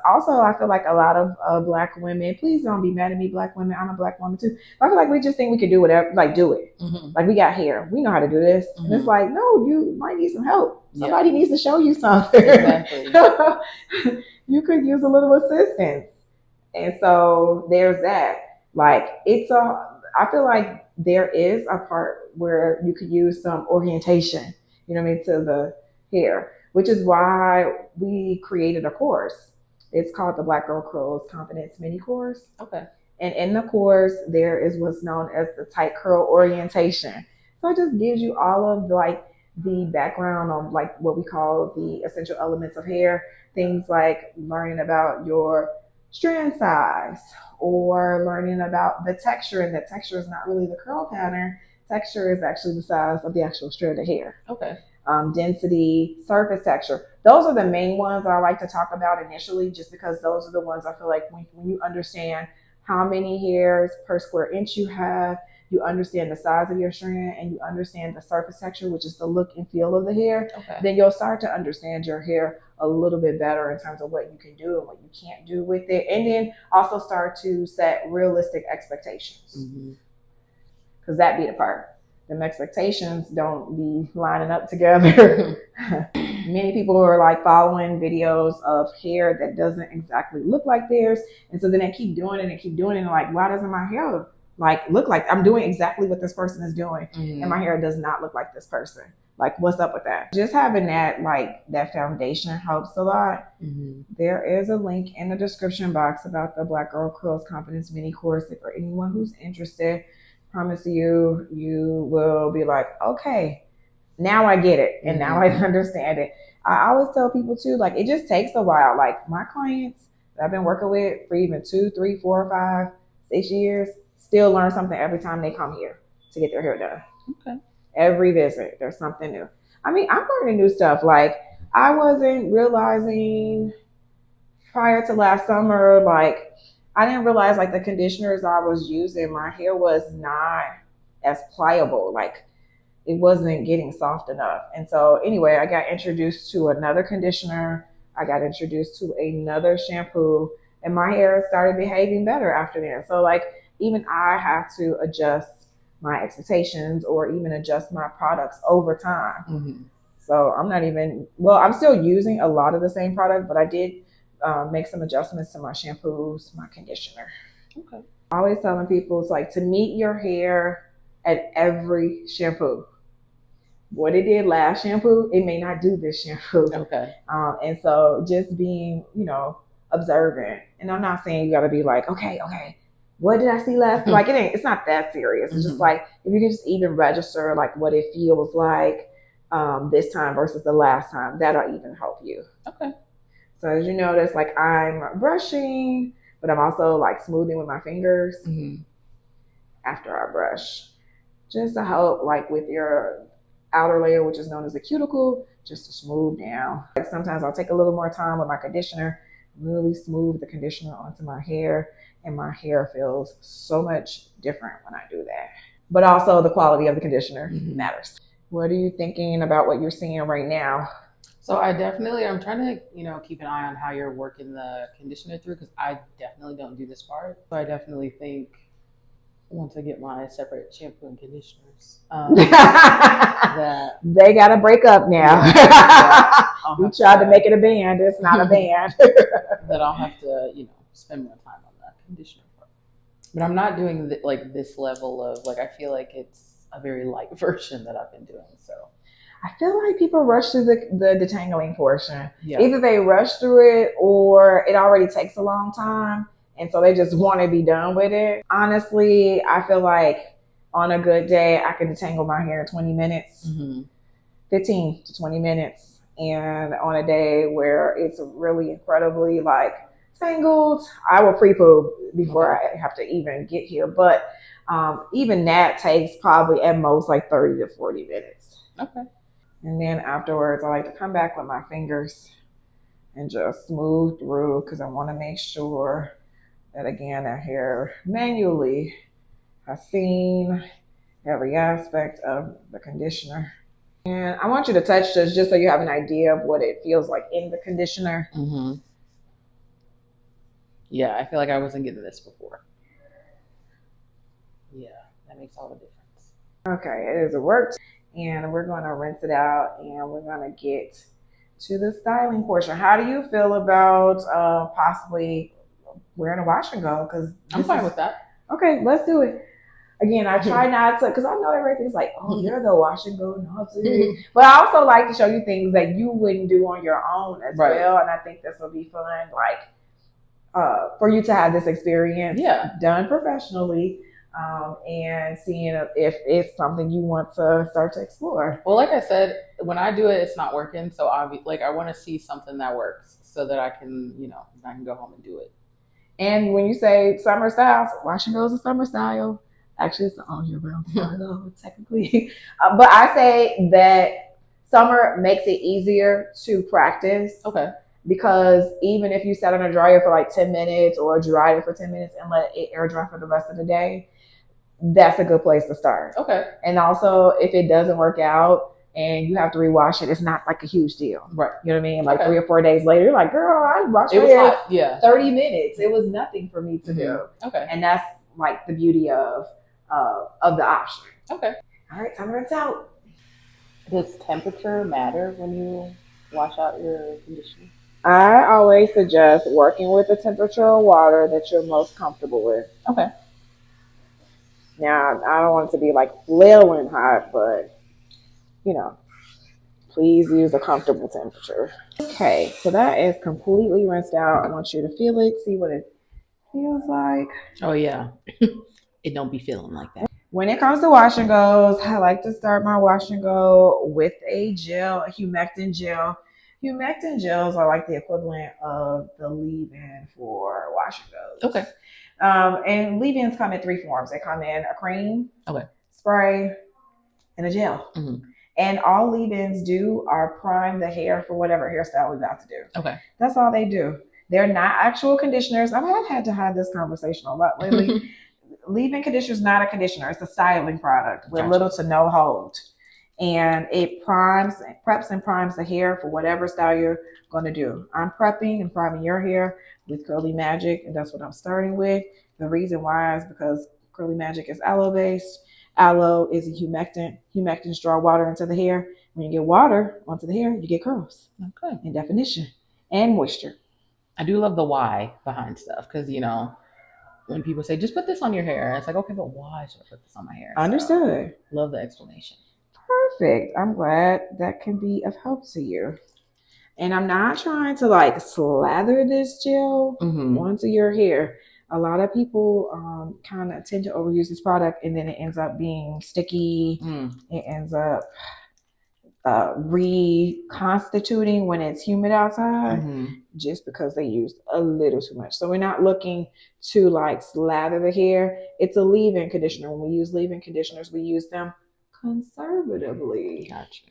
also I feel like a lot of Black women, please don't be mad at me, Black women, I'm a Black woman too. But I feel like we just think we can do whatever, like do it. Mm-hmm. Like we got hair, we know how to do this. Mm-hmm. And it's like, no, you might need some help. Somebody needs to show you something. Exactly. You could use a little assistance. And so there's that. Like I feel like there is a part where you could use some orientation, to the hair, which is why we created a course. It's called the Black Girl Curls Confidence Mini Course. Okay. And in the course, there is what's known as the tight curl orientation. So it just gives you all of the background on like what we call the essential elements of hair, things like learning about your strand size or learning about the texture, and the texture is not really the curl pattern. Texture is actually the size of the actual strand of hair. Okay. Density, surface texture. Those are the main ones I like to talk about initially, just because those are the ones I feel like when you understand how many hairs per square inch you have, you understand the size of your strand, and you understand the surface texture, which is the look and feel of the hair, okay, then you'll start to understand your hair a little bit better in terms of what you can do and what you can't do with it. And then also start to set realistic expectations. Mm-hmm. Because that be the part. Them expectations don't be lining up together. Many people are like following videos of hair that doesn't exactly look like theirs. And so then they keep doing it and keep doing it. And like, why doesn't my hair look like I'm doing exactly what this person is doing? Mm-hmm. And my hair does not look like this person. Like, what's up with that? Just having that foundation helps a lot. Mm-hmm. There is a link in the description box about the Black Girl Curls Confidence Mini Course. If for anyone who's interested, promise you will be like, okay, now I get it. And now I understand it. I always tell people too, like, it just takes a while. Like my clients that I've been working with for even 2, 3, 4, 5, 6 years, still learn something every time they come here to get their hair done. Okay. Every visit, there's something new. I mean, I'm learning new stuff. Like I wasn't realizing prior to last summer, like I didn't realize like the conditioners I was using, my hair was not as pliable. Like it wasn't getting soft enough. And so anyway, I got introduced to another conditioner. I got introduced to another shampoo, and my hair started behaving better after that. So like even I have to adjust my expectations or even adjust my products over time. Mm-hmm. So I'm still using a lot of the same product, but I did make some adjustments to my shampoos, my conditioner. Okay. Always telling people it's like to meet your hair at every shampoo. What it did last shampoo, it may not do this shampoo. Okay. And so just being, observant. And I'm not saying you got to be like, okay, what did I see last? Like it's not that serious. It's just like if you can just even register like what it feels like this time versus the last time, that'll even help you. Okay. So as you notice, like I'm brushing, but I'm also like smoothing with my fingers after I brush, just to help like with your outer layer, which is known as the cuticle, just to smooth down. Like sometimes I'll take a little more time with my conditioner, really smooth the conditioner onto my hair, and my hair feels so much different when I do that. But also the quality of the conditioner matters. What are you thinking about what you're seeing right now? So I'm trying to, keep an eye on how you're working the conditioner through, because I definitely don't do this part. So I definitely think once I get my separate shampoo and conditioners, that they got to break up now. We tried to make it a band. It's not a band. That I'll have to, spend more time on the conditioner part. But I'm not doing this level of I feel like it's a very light version that I've been doing. So I feel like people rush through the detangling portion. Yeah. Either they rush through it or it already takes a long time And so they just want to be done with it. Honestly, I feel like on a good day, I can detangle my hair in 20 minutes, 15 to 20 minutes. And on a day where it's really incredibly like tangled, I will pre-poo before I have to even get here. But even that takes probably at most like 30 to 40 minutes. Okay. And then afterwards, I like to come back with my fingers and just smooth through because I want to make sure that, again, our hair manually has seen every aspect of the conditioner. And I want you to touch this just so you have an idea of what it feels like in the conditioner. Yeah, I feel like I wasn't getting this before. Yeah, that makes all the difference. Okay, it is a work. And we're going to rinse it out and we're going to get to the styling portion. How do you feel about possibly wearing a wash and go? Because I'm fine with that. Okay, let's do it. Again, I try not to, because I know everything's like, oh, you're the wash and go Nazi. But I also like to show you things that you wouldn't do on your own as well. And I think this will be fun, like for you to have this experience done professionally. And seeing if it's something you want to start to explore. Well, like I said, when I do it, it's not working. So I want to see something that works so that I can go home and do it. And when you say summer styles, wash and go is a summer style. Actually, it's an all year round style, technically. But I say that summer makes it easier to practice. Okay. Because even if you sat on a dryer for like 10 minutes or dried it for 10 minutes and let it air dry for the rest of the day, that's a good place to start. Okay. And also, if it doesn't work out and you have to rewash it, it's not like a huge deal. Right. You know what I mean? Like 3 or 4 days later, you're like, girl, I washed my hair 30 minutes. It was nothing for me to do. Okay. And that's like the beauty of the option. Okay. All right, time to rinse out. Does temperature matter when you wash out your conditioner? I always suggest working with the temperature of water that you're most comfortable with. Okay. Now, I don't want it to be like flailing hot, but, please use a comfortable temperature. Okay, so that is completely rinsed out. I want you to feel it, see what it feels like. Oh, yeah. It don't be feeling like that. When it comes to wash and goes, I like to start my wash and go with a gel, a humectant gel. Humectant gels are like the equivalent of the leave-in for wash and goes. Okay. And leave-ins come in 3 forms. They come in a cream, spray, and a gel. And all leave-ins do are prime the hair for whatever hairstyle we're about to do. Okay. That's all they do. They're not actual conditioners. I mean, I've had to have this conversation a lot lately. Leave-in conditioner is not a conditioner. It's a styling product with little to no hold. And it preps and primes the hair for whatever style you're going to do. I'm prepping and priming your hair with Curly Magic, and that's what I'm starting with. The reason why is because Curly Magic is aloe-based. Aloe is a humectant. Humectants draw water into the hair. When you get water onto the hair, you get curls. Okay. And definition and moisture. I do love the why behind stuff because, when people say, just put this on your hair, it's like, okay, but why should I put this on my hair? Understood. So, love the explanation. Perfect. I'm glad that can be of help to you. And I'm not trying to like slather this gel onto your hair. A lot of people kind of tend to overuse this product and then it ends up being sticky. It ends up reconstituting when it's humid outside just because they used a little too much. So we're not looking to like slather the hair. It's a leave-in conditioner. When we use leave-in conditioners, we use them conservatively. Gotcha.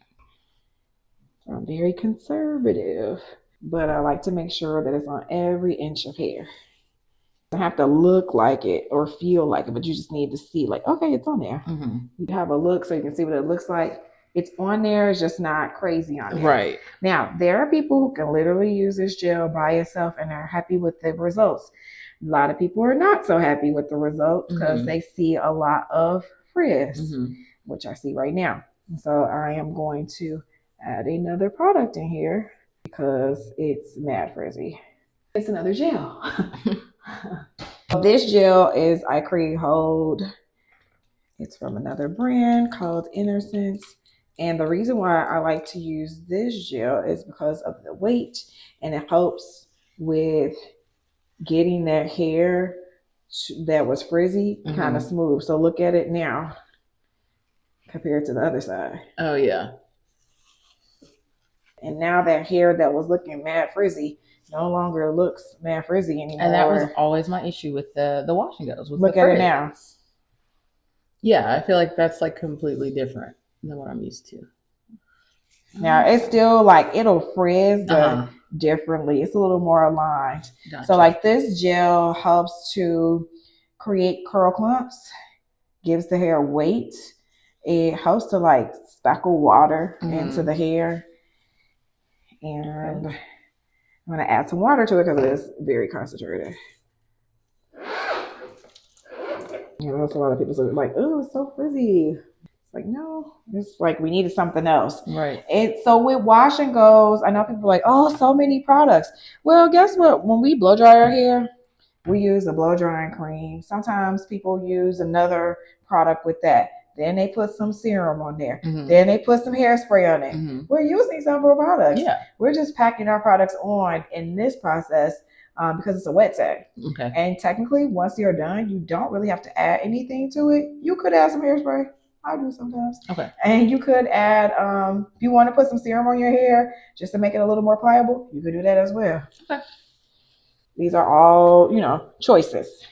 So I'm very conservative, but I like to make sure that it's on every inch of hair. It doesn't have to look like it or feel like it, but you just need to see like, okay, it's on there. You have a look so you can see what it looks like. It's on there, it's just not crazy on there. Right. Now, there are people who can literally use this gel by itself and are happy with the results. A lot of people are not so happy with the results because they see a lot of frizz, which I see right now. So I am going to add another product in here because it's mad frizzy. It's another gel. This gel is Icre Hold. It's from another brand called Innocence. And the reason why I like to use this gel is because of the weight, and it helps with getting that hair that was frizzy kind of smooth. So look at it now compared to the other side. Oh yeah. And now that hair that was looking mad frizzy no longer looks mad frizzy anymore. And that was always my issue with the wash and goes. Look at it now. Yeah, I feel like that's like completely different than what I'm used to. Now it's still like it'll frizz, but differently. It's a little more aligned. Gotcha. So like this gel helps to create curl clumps, gives the hair weight. It helps to like spackle water into the hair. And I'm gonna add some water to it because it is very concentrated. You know, a lot of people are like, "Oh, it's so frizzy." It's like, no, it's like we needed something else. Right. So with wash and goes, I know people are like, "Oh, so many products." Well, guess what? When we blow dry our hair, we use a blow drying cream. Sometimes people use another product with that. Then they put some serum on there. Then they put some hairspray on it. We're using several products. Yeah. We're just packing our products on in this process because it's a wet tech. Okay. And technically, once you're done, you don't really have to add anything to it. You could add some hairspray. I do sometimes. Okay. And you could add, if you want to put some serum on your hair just to make it a little more pliable, you could do that as well. Okay. These are all, choices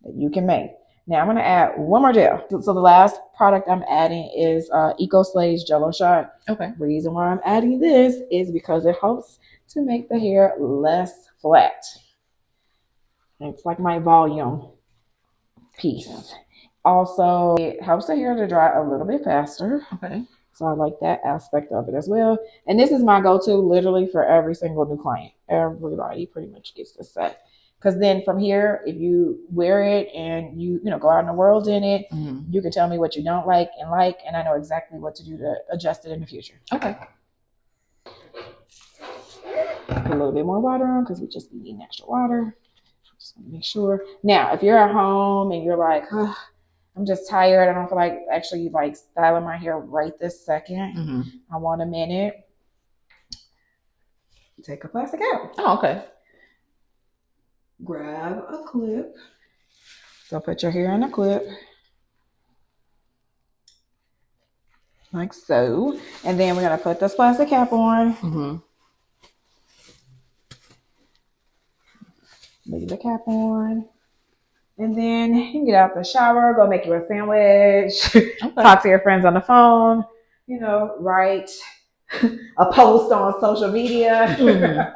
that you can make. Now I'm going to add one more gel. So the last product I'm adding is Eco Slay's Jello Shot. Okay. The reason why I'm adding this is because it helps to make the hair less flat. It's like my volume piece. Also, it helps the hair to dry a little bit faster. Okay. So I like that aspect of it as well. And this is my go-to literally for every single new client. Everybody pretty much gets this set. Because then from here, if you wear it and you go out in the world in it, you can tell me what you don't like, and I know exactly what to do to adjust it in the future. Okay. Put a little bit more water on because we just be needing extra water. Just want to make sure. Now, if you're at home and you're like, I'm just tired, I don't feel like actually like styling my hair right this second. I want a minute. Take a plastic out. Oh, okay. Grab a clip. So put your hair in a clip. Like so. And then we're going to put this plastic cap on. Leave the cap on. And then you can get out the shower, go make you a sandwich, talk to your friends on the phone, write a post on social media.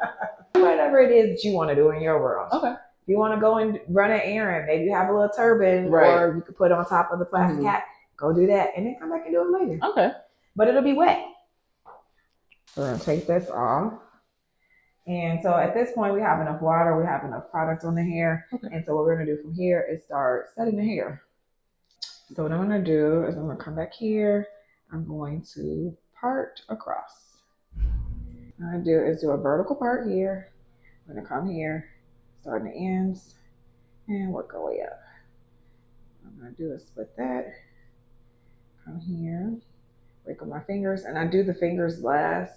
Whatever it is that you want to do in your world. Okay. If you want to go and run an errand, maybe you have a little turban, or you could put on top of the plastic hat. Go do that, and then come back and do it later. Okay. But it'll be wet. So we're going to take this off. And so at this point, we have enough water. We have enough product on the hair. Okay. And so what we're going to do from here is start setting the hair. So what I'm going to do is I'm going to come back here. I'm going to part across. What I'm going to do is do a vertical part here. I'm going to come here, start in the ends, and work our way up. What I'm going to do is split that. Come here, break up my fingers, and I do the fingers last.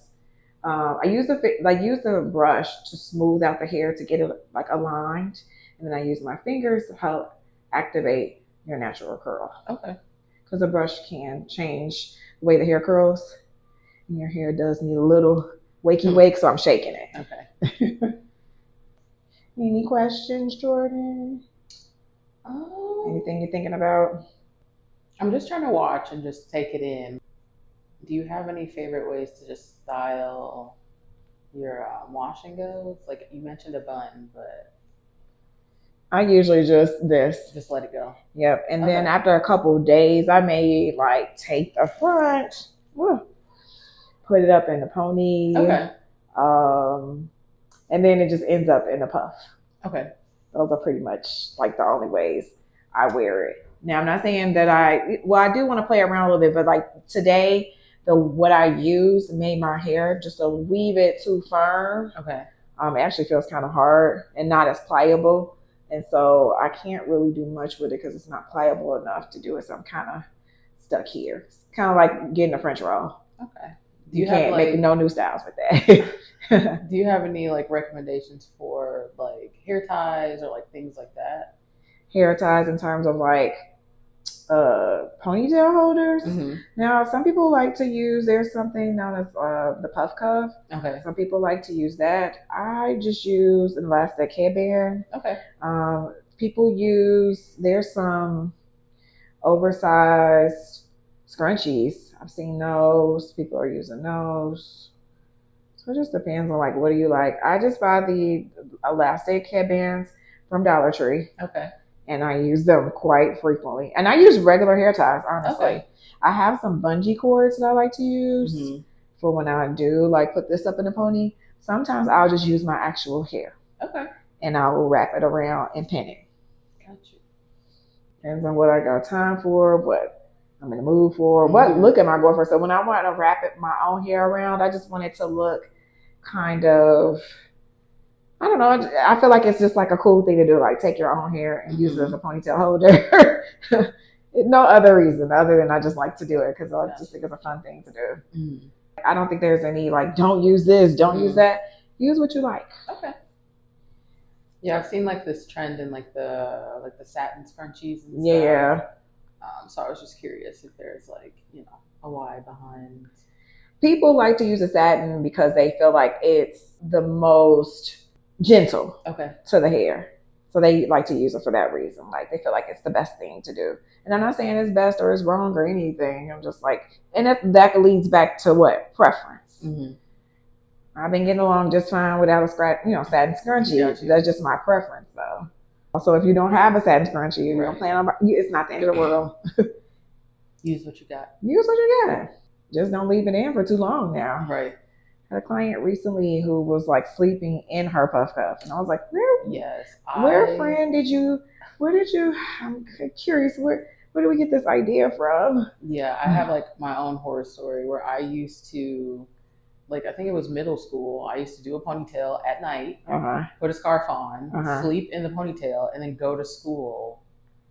I use the brush to smooth out the hair to get it like aligned, and then I use my fingers to help activate your natural curl. Okay. Because the brush can change the way the hair curls, and your hair does need a little wakey wake, so I'm shaking it. Okay. Any questions, Jordan? Anything you're thinking about? I'm just trying to watch and just take it in. Do you have any favorite ways to just style your wash and goes? Like you mentioned a bun, but I usually just let it go. Yep. And then after a couple of days, I may like take the front, put it up in the pony. Okay. And then it just ends up in a puff. Okay. Those are pretty much like the only ways I wear it. Now, I'm not saying that I do want to play around a little bit, but like today, what I use made my hair just a wee bit too firm. Okay. It actually feels kind of hard and not as pliable. And so I can't really do much with it because it's not pliable enough to do it. So I'm kind of stuck here. It's kind of like getting a French roll. Okay. You can't make no new styles with that. Do you have any like recommendations for like hair ties or like things like that? Hair ties in terms of like ponytail holders. Mm-hmm. Now, some people like to use, there's something known as the puff cuff. Okay. Some people like to use that. I just use an elastic headband. Okay. People use, there's some oversized scrunchies. I've seen those. People are using those. So it just depends on like what do you like. I just buy the elastic headbands from Dollar Tree. Okay. And I use them quite frequently. And I use regular hair ties, honestly. Okay. I have some bungee cords that I like to use for when I do like put this up in a pony. Sometimes I'll just use my actual hair. Okay. And I will wrap it around and pin it. Got you. Depends on what I got time for, what I'm in the mood for, what look am I going for. So when I want to wrap it, my own hair around, I just want it to look kind of, I don't know. I feel like it's just like a cool thing to do, like take your own hair and use it as a ponytail holder. No other reason other than I just like to do it because I just think it's a fun thing to do. I don't think there's any like, don't use this, don't use that. Use what you like. Okay. Yeah, I've seen like this trend in like the satin scrunchies and stuff. Yeah. So I was just curious if there's like, a why behind. People like to use a satin because they feel like it's the most gentle to the hair. So they like to use it for that reason. Like they feel like it's the best thing to do. And I'm not saying it's best or it's wrong or anything. I'm just like, and that leads back to what? Preference. I've been getting along just fine without a satin scrunchie. That's just my preference though. Also, if you don't have a satin scrunchie, you don't plan on, it's not the end of the world. Use what you got. Use what you got. Just don't leave it in for too long now. Right. I had a client recently who was like sleeping in her puff cuff. And I was like, I'm curious, where did we get this idea from? Yeah, I have like my own horror story where I used to, like, I think it was middle school. I used to do a ponytail at night, put a scarf on, sleep in the ponytail, and then go to school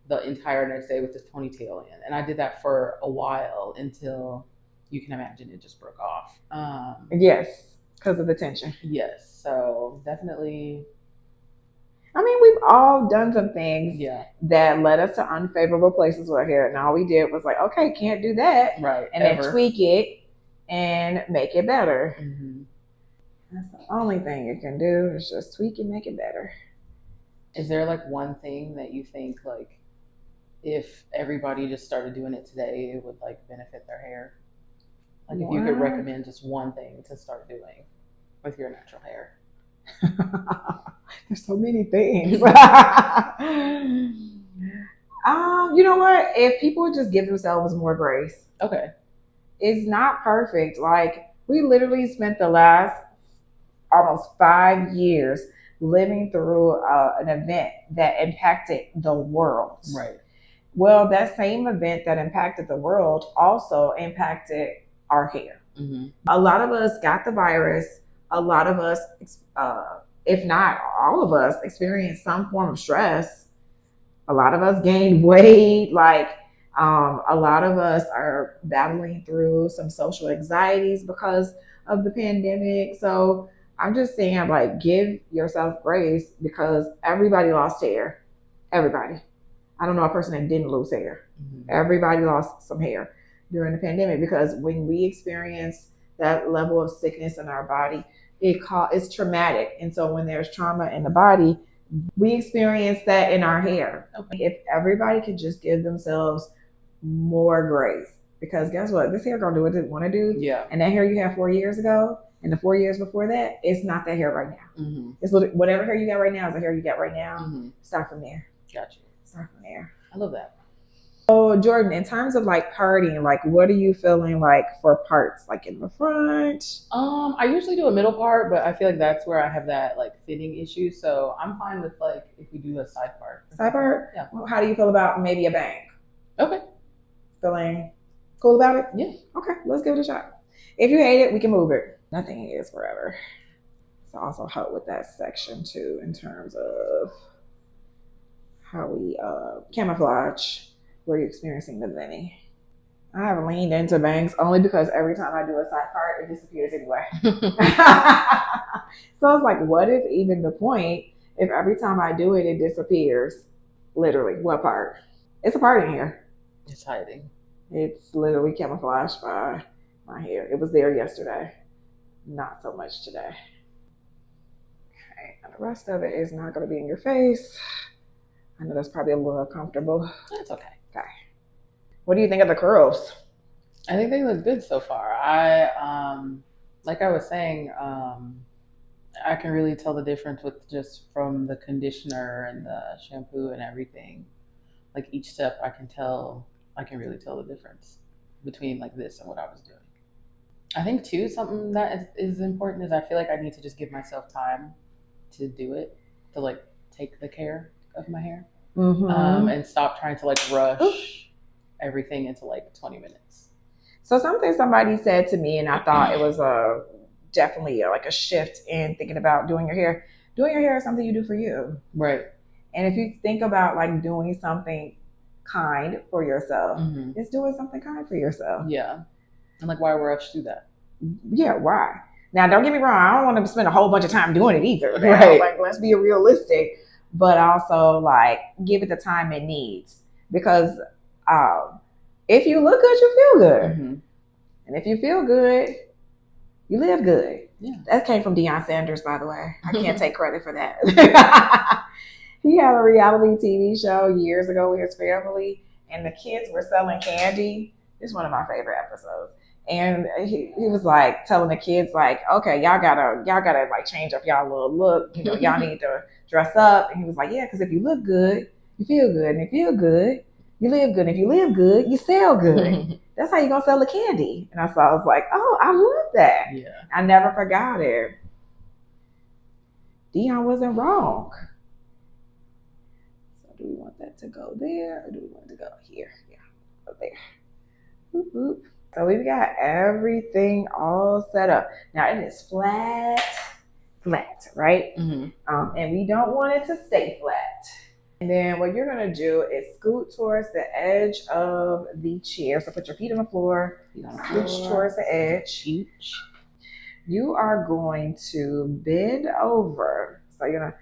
the entire next day with this ponytail in. And I did that for a while until you can imagine it just broke off. Yes, because of the tension. Yes, so definitely. I mean, we've all done some things that led us to unfavorable places with our hair. And all we did was like, okay, can't do that. Right. And then tweak it and make it better. That's the only thing you can do is just tweak and make it better. Is there like one thing that you think like if everybody just started doing it today, it would like benefit their hair? Like if you could recommend just one thing to start doing with your natural hair. There's so many things. You know what? If people would just give themselves more grace. Okay. It's not perfect. Like we literally spent the last almost 5 years living through an event that impacted the world. Right. Well, that same event that impacted the world also impacted our hair. A lot of us got the virus. A lot of us, if not all of us, experienced some form of stress. A lot of us gained weight. Like a lot of us are battling through some social anxieties because of the pandemic. So I'm just saying, like, give yourself grace because everybody lost hair. Everybody. I don't know a person that didn't lose hair. Everybody lost some hair during the pandemic because when we experience that level of sickness in our body, it's traumatic. And so when there's trauma in the body, we experience that in our hair. If everybody could just give themselves more grace, because guess what? This hair gonna do what it want to do. Yeah. And that hair you had 4 years ago and the 4 years before that, it's not that hair right now. It's whatever hair you got right now is the hair you got right now. Start from there. Gotcha. Start from there. I love that. So Jordan, in terms of like parting, like what are you feeling like for parts, like in the front? I usually do a middle part, but I feel like that's where I have that like fitting issue. So I'm fine with like if we do a side part. Side part? Yeah. Well, how do you feel about maybe a bang? Okay. Feeling cool about it? Yeah. Okay, let's give it a shot. If you hate it, we can move it. Nothing is forever. So also help with that section too in terms of how we camouflage where you're experiencing the thinning. I have leaned into bangs only because every time I do a side part, it disappears anyway. So it's like, what is even the point if every time I do it, it disappears? Literally, what part? It's a part in here. It's hiding. It's literally camouflaged by my hair. It was there yesterday, not so much today. Okay, and the rest of it is not going to be in your face. I know that's probably a little uncomfortable. That's okay. Okay. What do you think of the curls? I think they look good so far. Like I was saying, I can really tell the difference with just from the conditioner and the shampoo and everything. Like each step, I can really tell the difference between like this and what I was doing. I think too, something that is important is I feel like I need to just give myself time to do it, to like take the care of my hair, and stop trying to like rush everything into like 20 minutes. So something somebody said to me, and I thought it was definitely like a shift in thinking about doing your hair. Doing your hair is something you do for you. Right. And if you think about like doing something kind for yourself, it's doing something kind for yourself. Yeah. And like, why rush through that? Yeah, why? Now, don't get me wrong. I don't want to spend a whole bunch of time doing it either. Right. Like, let's be realistic, but also like give it the time it needs. Because if you look good, you feel good, and if you feel good, you live good. Yeah. That came from Deion Sanders, by the way. I can't take credit for that. He had a reality TV show years ago with his family, and the kids were selling candy. It's one of my favorite episodes. And he was like telling the kids like, okay, y'all gotta like change up y'all little look. You know, y'all need to dress up. And he was like, yeah, because if you look good, you feel good, and if you feel good, you live good. And if you live good, you sell good. That's how you gonna sell the candy. And I was like, oh, I love that. Yeah. I never forgot it. Deion wasn't wrong. Do we want that to go there or do we want it to go here? Yeah, go there. Boop, boop. So we've got everything all set up. Now it is flat, right? And we don't want it to stay flat. And then what you're gonna do is scoot towards the edge of the chair. So put your feet on the floor, scooch towards the edge. You are going to bend over. So you're gonna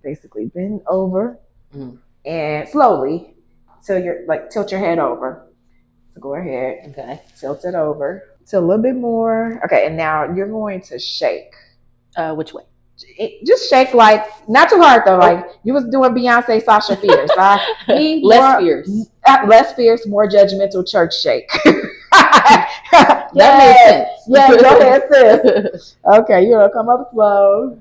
basically bend over. And slowly till tilt your head over. So go ahead. Okay. Tilt it over. Tilt a little bit more. Okay, and now you're going to shake. Which way? Just shake like not too hard though. Like you was doing Beyonce, Sasha Fierce. Less fierce. Less fierce, more judgmental church shake. That makes sense. Yeah, go ahead, sis. Okay, you're gonna come up slow.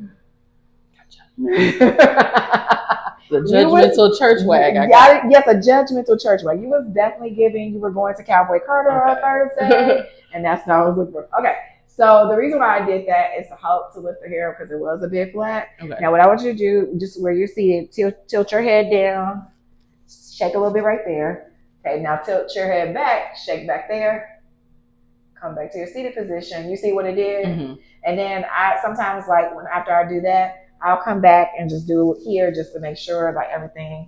The judgmental church wag. Yes, a judgmental church wag. You was definitely giving. You were going to Cowboy Carter on Thursday, and that's how I was looking for. Okay, so the reason why I did that is to help to lift the hair because it was a bit flat. Okay. Now, what I want you to do, just where you're seated, tilt your head down, shake a little bit right there. Okay, now tilt your head back, shake back there, come back to your seated position. You see what it did, and then I sometimes like when after I do that. I'll come back and just do it here just to make sure like everything,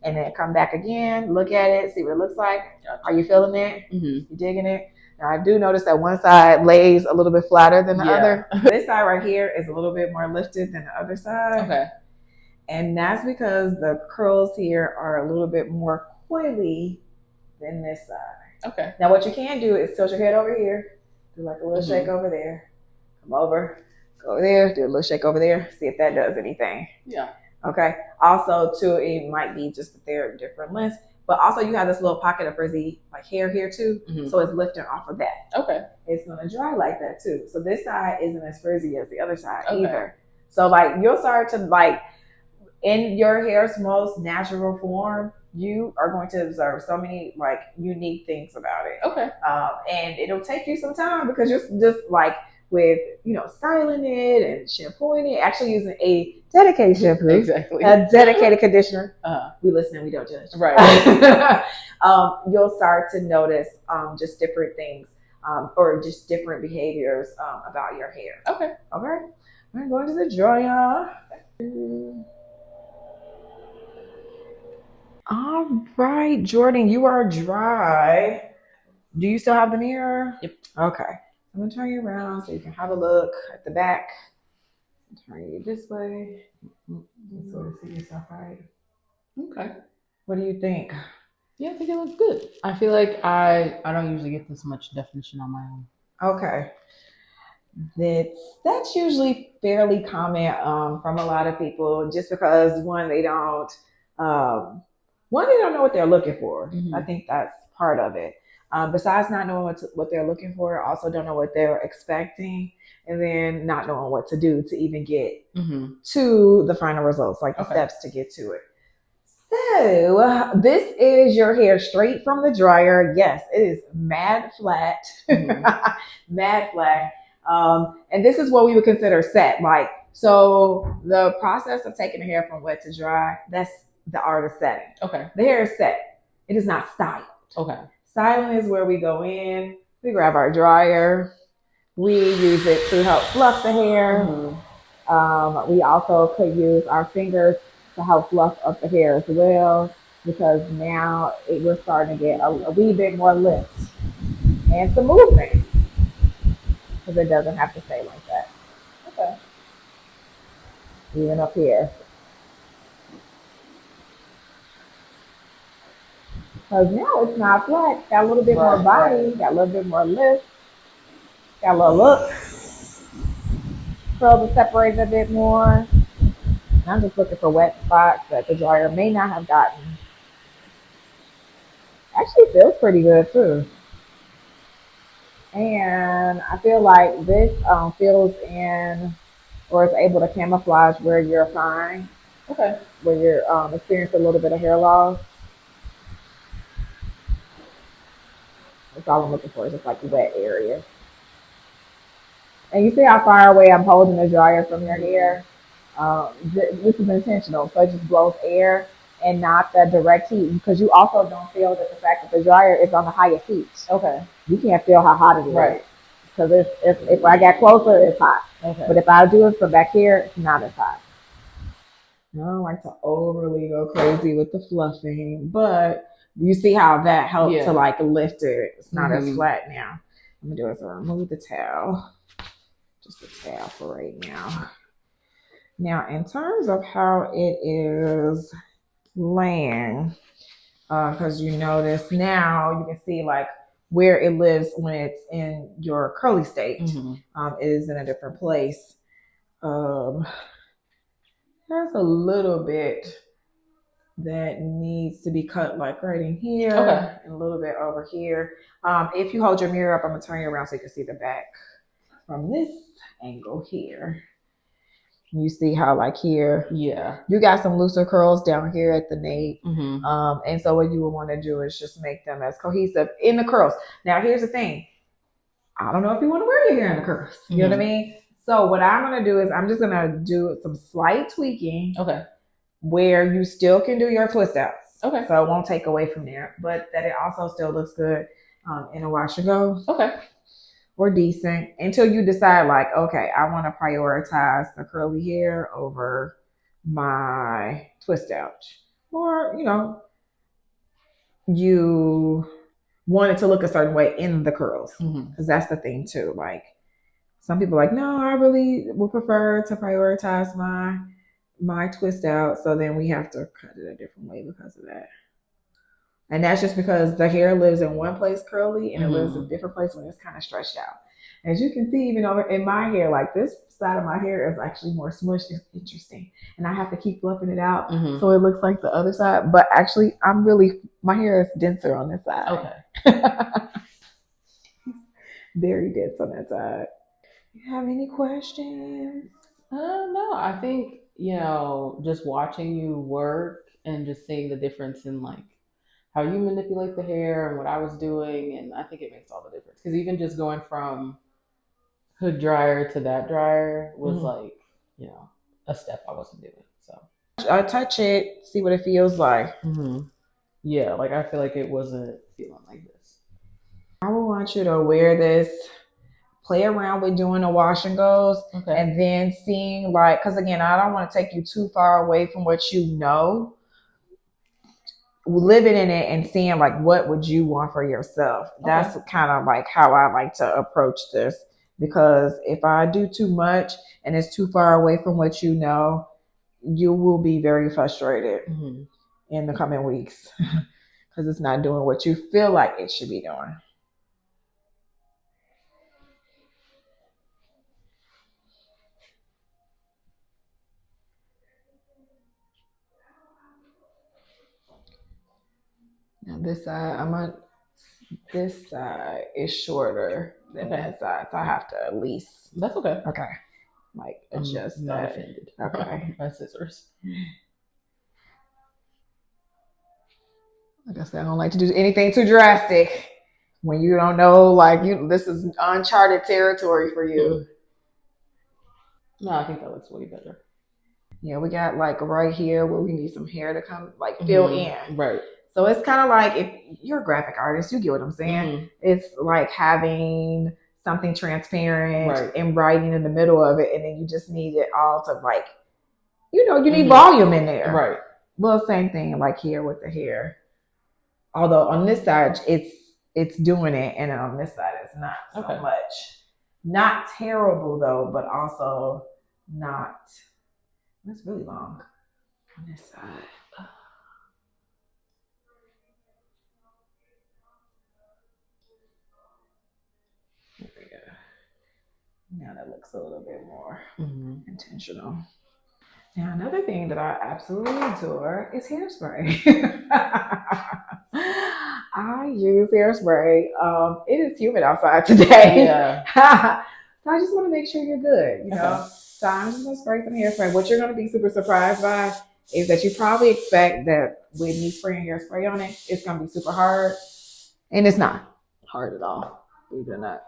and then come back again, look at it, see what it looks like. Gotcha. Are you feeling it? You digging it? Now I do notice that one side lays a little bit flatter than the other. This side right here is a little bit more lifted than the other side. Okay. And that's because the curls here are a little bit more coily than this side. Okay. Now what you can do is tilt your head over here, do like a little shake over there, come over. Over there, do a little shake over there, see if that does anything. Yeah. Okay. Also, too, it might be just that they're different lengths, but also you have this little pocket of frizzy like hair here too, so it's lifting off of that. Okay. It's gonna dry like that too. So this side isn't as frizzy as the other side either. So like you'll start to like in your hair's most natural form, you are going to observe so many like unique things about it. Okay. And it'll take you some time because you're just like with, styling it and shampooing it, actually using a dedicated shampoo, a dedicated conditioner. We listen and we don't judge. Right. You'll start to notice just different things or just different behaviors about your hair. Okay. I'm going to the dryer. All right, Jordan, you are dry. Do you still have the mirror? Yep. Okay. I'm gonna turn you around so you can have a look at the back. Turn you this way. You sort of see yourself right. Okay. What do you think? Yeah, I think it looks good. I feel like I don't usually get this much definition on my own. Okay. That's usually fairly common from a lot of people, just because um, one they don't know what they're looking for. I Mm-hmm. think that's part of it. Besides not knowing what they're looking for, also don't know what they're expecting, and then not knowing what to do to even get Mm-hmm. to the final results, like the Okay. steps to get to it. So, this is your hair straight from the dryer. Yes, it is mad flat. Mm-hmm. Mad flat. And this is what we would consider set. Like, so the process of taking the hair from wet to dry, that's the art of setting. Okay. The hair is set. It is not styled. Okay. Styling is where we go in, we grab our dryer, we use it to help fluff the hair. Mm-hmm. We also could use our fingers to help fluff up the hair as well, because now we're starting to get a wee bit more lift and some movement, because it doesn't have to stay like that. Okay. Even up here. Because now it's not flat. Got a little bit more body, got a little bit more lift, got a little look. Curls are separated a bit more. And I'm just looking for wet spots that the dryer may not have gotten. Actually feels pretty good too. And I feel like this fills in or is able to camouflage where you're fine, Okay. where you're experiencing a little bit of hair loss. That's all I'm looking for, is just like wet areas. And you see how far away I'm holding the dryer from your hair? This is intentional, so it just blows air and not the direct heat, because you also don't feel that the fact that the dryer is on the highest heat. Okay. You can't feel how hot it is. Right. Because if I get closer, it's hot. Okay. But if I do it from back here, it's not as hot. I don't like to overly go crazy with the fluffing, but you see how that helped to like lift it. It's not as flat now. I'm gonna do it, so remove the towel. Just the towel for right now. Now, in terms of how it is laying, because you notice now you can see like where it lives when it's in your curly state. Is in a different place. There's a little bit that needs to be cut, like right in here, and a little bit over here. If you hold your mirror up, I'm gonna turn you around so you can see the back from this angle here. You see how like here, you got some looser curls down here at the nape. And so what you would want to do is just make them as cohesive in the curls. Now here's the thing, I don't know if you want to wear your hair in the curls. You know what I mean? So what I'm gonna do is I'm just gonna do some slight tweaking. Okay. Where you still can do your twist outs. Okay. So it won't take away from there, but that it also still looks good in a wash and go. Okay. Or decent, until you decide like, okay, I want to prioritize the curly hair over my twist out. Or, you want it to look a certain way in the curls. Because that's the thing too. Like, some people are like, no, I really would prefer to prioritize my twist out. So then we have to cut it a different way because of that. And that's just because the hair lives in one place curly and it lives in a different place when it's kind of stretched out. As you can see, even over in my hair, like this side of my hair is actually more smushed. It's interesting. And I have to keep fluffing it out so it looks like the other side. But actually, my hair is denser on this side. Okay. Very dense on that side. You have any questions? No, I think, just watching you work and just seeing the difference in like how you manipulate the hair and what I was doing. And I think it makes all the difference. Because even just going from hood dryer to that dryer was like, a step I wasn't doing. So I touch it, see what it feels like. Yeah, like I feel like it wasn't feeling like this. I would want you to wear this, play around with doing the wash and goes, and then seeing like, because again, I don't want to take you too far away from what you know. living in it and seeing like what would you want for yourself. That's kind of like how I like to approach this, because if I do too much and it's too far away from what you know, you will be very frustrated in the coming weeks because it's not doing what you feel like it should be doing. Now this side, this side is shorter than that side, so I have to at least. That's okay. Okay. Like adjust I'm not offended. Okay. My scissors. Like I said, I don't like to do anything too drastic when you don't know, like this is uncharted territory for you. No, I think that looks way better. Yeah, we got like right here where we need some hair to come like fill in. Right. So it's kind of like, if you're a graphic artist, you get what I'm saying. It's like having something transparent and writing in the middle of it, and then you just need it all to like, you need volume in there. Right. Well, same thing like here with the hair. Although on this side it's doing it, and on this side it's not so much. Not terrible though, but also not. That's really long on this side. There we go. Now that looks a little bit more intentional. Now, another thing that I absolutely adore is hairspray. I use hairspray. It is humid outside today. Yeah. So I just want to make sure you're good, So I'm just going to spray some hairspray. What you're going to be super surprised by is that you probably expect that with me spraying hairspray on it, it's going to be super hard. And it's not hard at all, believe it or not.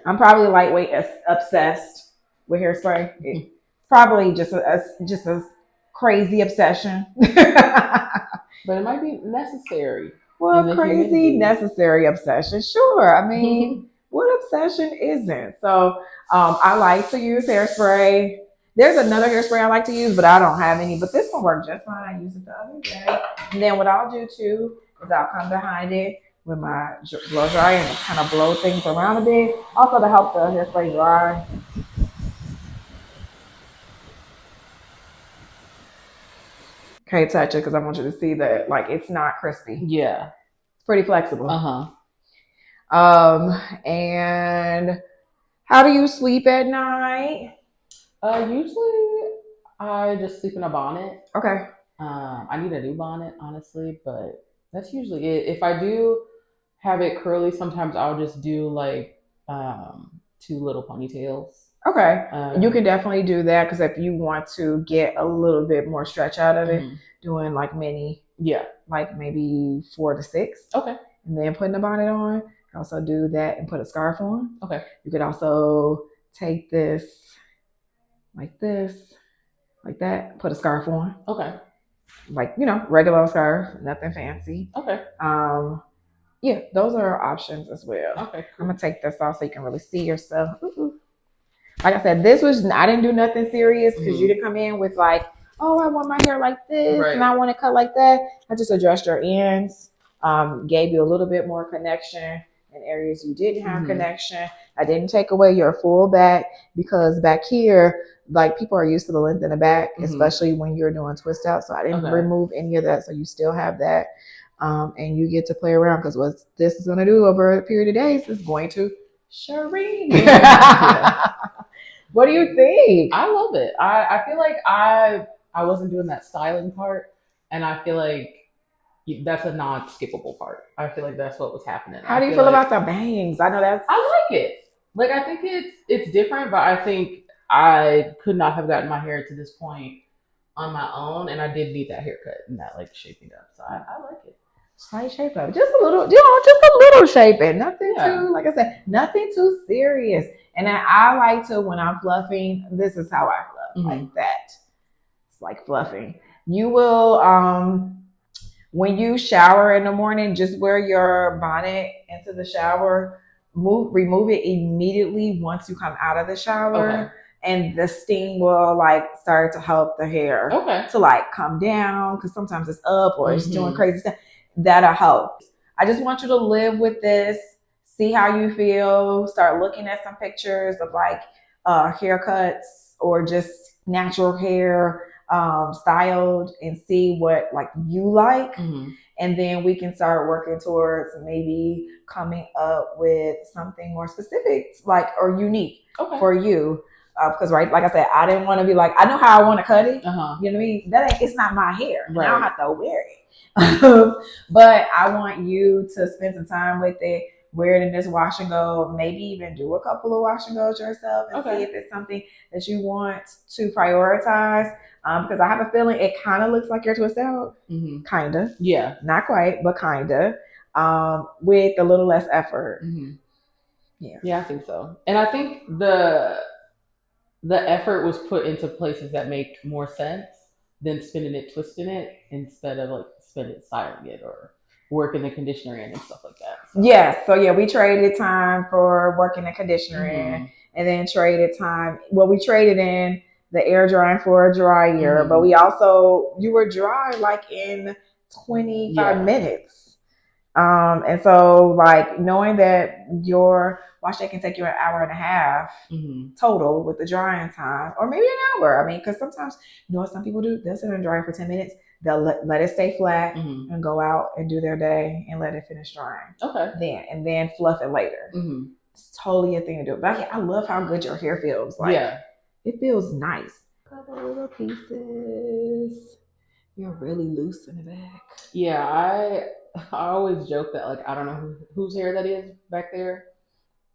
I'm probably lightweight obsessed with hairspray. It's probably just a crazy obsession. But it might be necessary. Well, crazy, necessary obsession. Sure. I mean, what obsession isn't? So I like to use hairspray. There's another hairspray I like to use, but I don't have any. But this one worked just fine. I used it the other day. And then what I'll do too is I'll come behind it with my blow dryer and kind of blow things around a bit. Also to help the hairspray dry. Can't touch it because I want you to see that like it's not crispy. Yeah. It's pretty flexible. And how do you sleep at night? Usually I just sleep in a bonnet. Okay. I need a new bonnet, honestly, but that's usually it. If I do have it curly, sometimes I'll just do like 2 little ponytails. Okay. You can definitely do that, because if you want to get a little bit more stretch out of it, doing like mini, like maybe 4 to 6. Okay. And then putting the bonnet on. Also do that and put a scarf on. Okay. You could also take this, like that, put a scarf on. Okay. Like, regular scarf, nothing fancy. Okay. Yeah, those are options as well. Okay. Cool. I'm gonna take this off so you can really see yourself. Ooh. Like I said, I didn't do nothing serious, because you didn't come in with like, oh, I want my hair like this and I want it cut like that. I just addressed your ends, gave you a little bit more connection in areas you didn't have connection. I didn't take away your full back, because back here, like, people are used to the length in the back, especially when you're doing twist out. So I didn't remove any of that. So you still have that. And you get to play around, because what this is going to do over a period of days is going to shrink. What do you think? I love it. I feel like I wasn't doing that styling part, and I feel like that's a non-skippable part. I feel like that's what was happening. How do you feel about the bangs? I know that's. I like it. Like, I think it's different, but I think I could not have gotten my hair to this point on my own, and I did need that haircut and that like shaping up. So I like it. Slight shape up, just a little, just a little shaping. Nothing too, like I said, nothing too serious. And then I like to, when I'm fluffing, this is how I fluff, like that. It's like fluffing. You will, when you shower in the morning, just wear your bonnet into the shower. Remove it immediately once you come out of the shower. and the steam will like start to help the hair to like come down, because sometimes it's up or it's doing crazy stuff. That'll help. I just want you to live with this, see how you feel, start looking at some pictures of like haircuts or just natural hair styled, and see what like you like. And then we can start working towards maybe coming up with something more specific, like, or unique for you. Because right, like I said, I didn't want to be like, I know how I want to cut it. You know what I mean? That ain't, it's not my hair. Right. I don't have to wear it. But I want you to spend some time with it, wear it in this wash and go, maybe even do a couple of wash and goes yourself, and see if it's something that you want to prioritize. Because I have a feeling it kind of looks like your twist out. Kind of. Yeah. Not quite, but kind of. With a little less effort. Yeah, I think so. And I think the effort was put into places that make more sense than spinning it, twisting it, instead of like spinning it, styling it, or working the conditioner in and stuff like that. So. Yes. So yeah, we traded time for working the conditioner in, and then traded time. Well, we traded in the air drying for a dryer, but we also, you were dry like in 25 minutes. And so like knowing that your wash day can take you an hour and a half total with the drying time, or maybe an hour. I mean, because sometimes, you know what some people do? They'll sit and dry for 10 minutes. They'll let it stay flat and go out and do their day and let it finish drying. And then fluff it later. It's totally a thing to do. But I love how good your hair feels. Like, it feels nice. Couple little pieces. You're really loose in the back. Yeah, I always joke that like I don't know whose hair that is back there.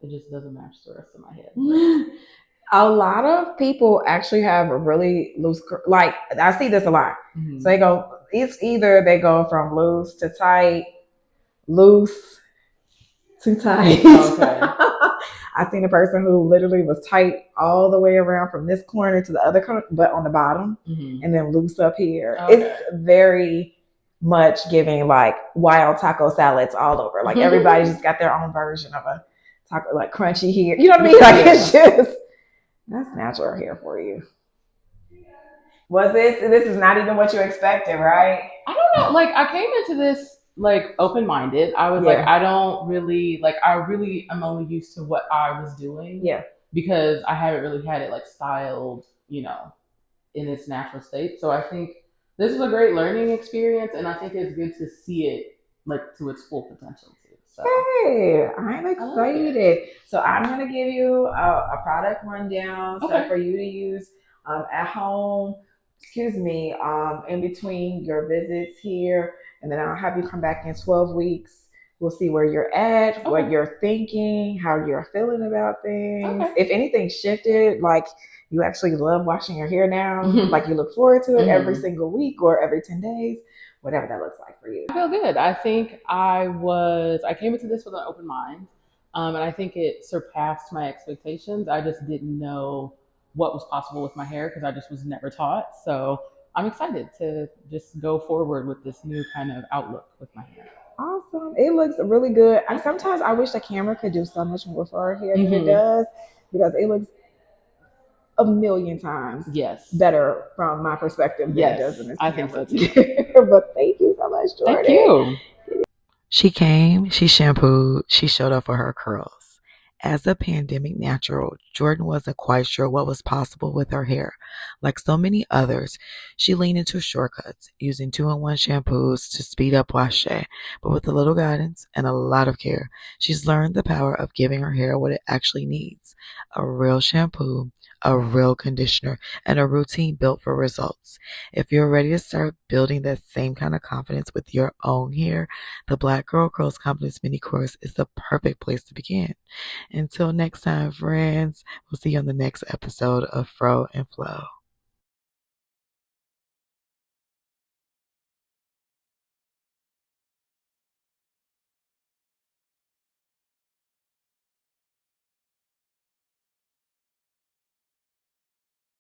It just doesn't match the rest of my head. A lot of people actually have a really loose, like I see this a lot. So they go, it's either they go from loose to tight, loose to tight. I seen a person who literally was tight all the way around from this corner to the other corner, but on the bottom, and then loose up here. It's very much giving like wild taco salads all over. Like everybody just got their own version of a taco, like crunchy here. You know what I mean? Like it's just, that's natural hair for you. Was this is not even what you expected, right? I don't know. Like I came into this like open-minded. I was like, I don't really like, I really am only used to what I was doing. Because I haven't really had it like styled, you know, in its natural state. So I think this is a great learning experience, and I think it's good to see it like to its full potential too. So. Hey, I'm excited. So I'm gonna give you a product rundown for you to use at home. Excuse me, in between your visits here, and then I'll have you come back in 12 weeks. We'll see where you're at, what you're thinking, how you're feeling about things. If anything shifted, like you actually love washing your hair now, like you look forward to it every single week or every 10 days, whatever that looks like for you. I feel good. I think I came into this with an open mind, and I think it surpassed my expectations. I just didn't know what was possible with my hair because I just was never taught. So I'm excited to just go forward with this new kind of outlook with my hair. Awesome. It looks really good. Sometimes I wish the camera could do so much more for our hair than it does, because it looks a million times better from my perspective than it does in this camera. I think so too. But thank you so much, Jordan. Thank you. She came, she shampooed, she showed up for her curls. As a pandemic natural, Jordan wasn't quite sure what was possible with her hair. Like so many others, she leaned into shortcuts, using 2-in-1 shampoos to speed up wash day. But with a little guidance and a lot of care, she's learned the power of giving her hair what it actually needs: a real shampoo, a real conditioner, and a routine built for results. If you're ready to start building that same kind of confidence with your own hair, the Black Girl Curls Company's mini course is the perfect place to begin. Until next time, friends, we'll see you on the next episode of Fro and Flow.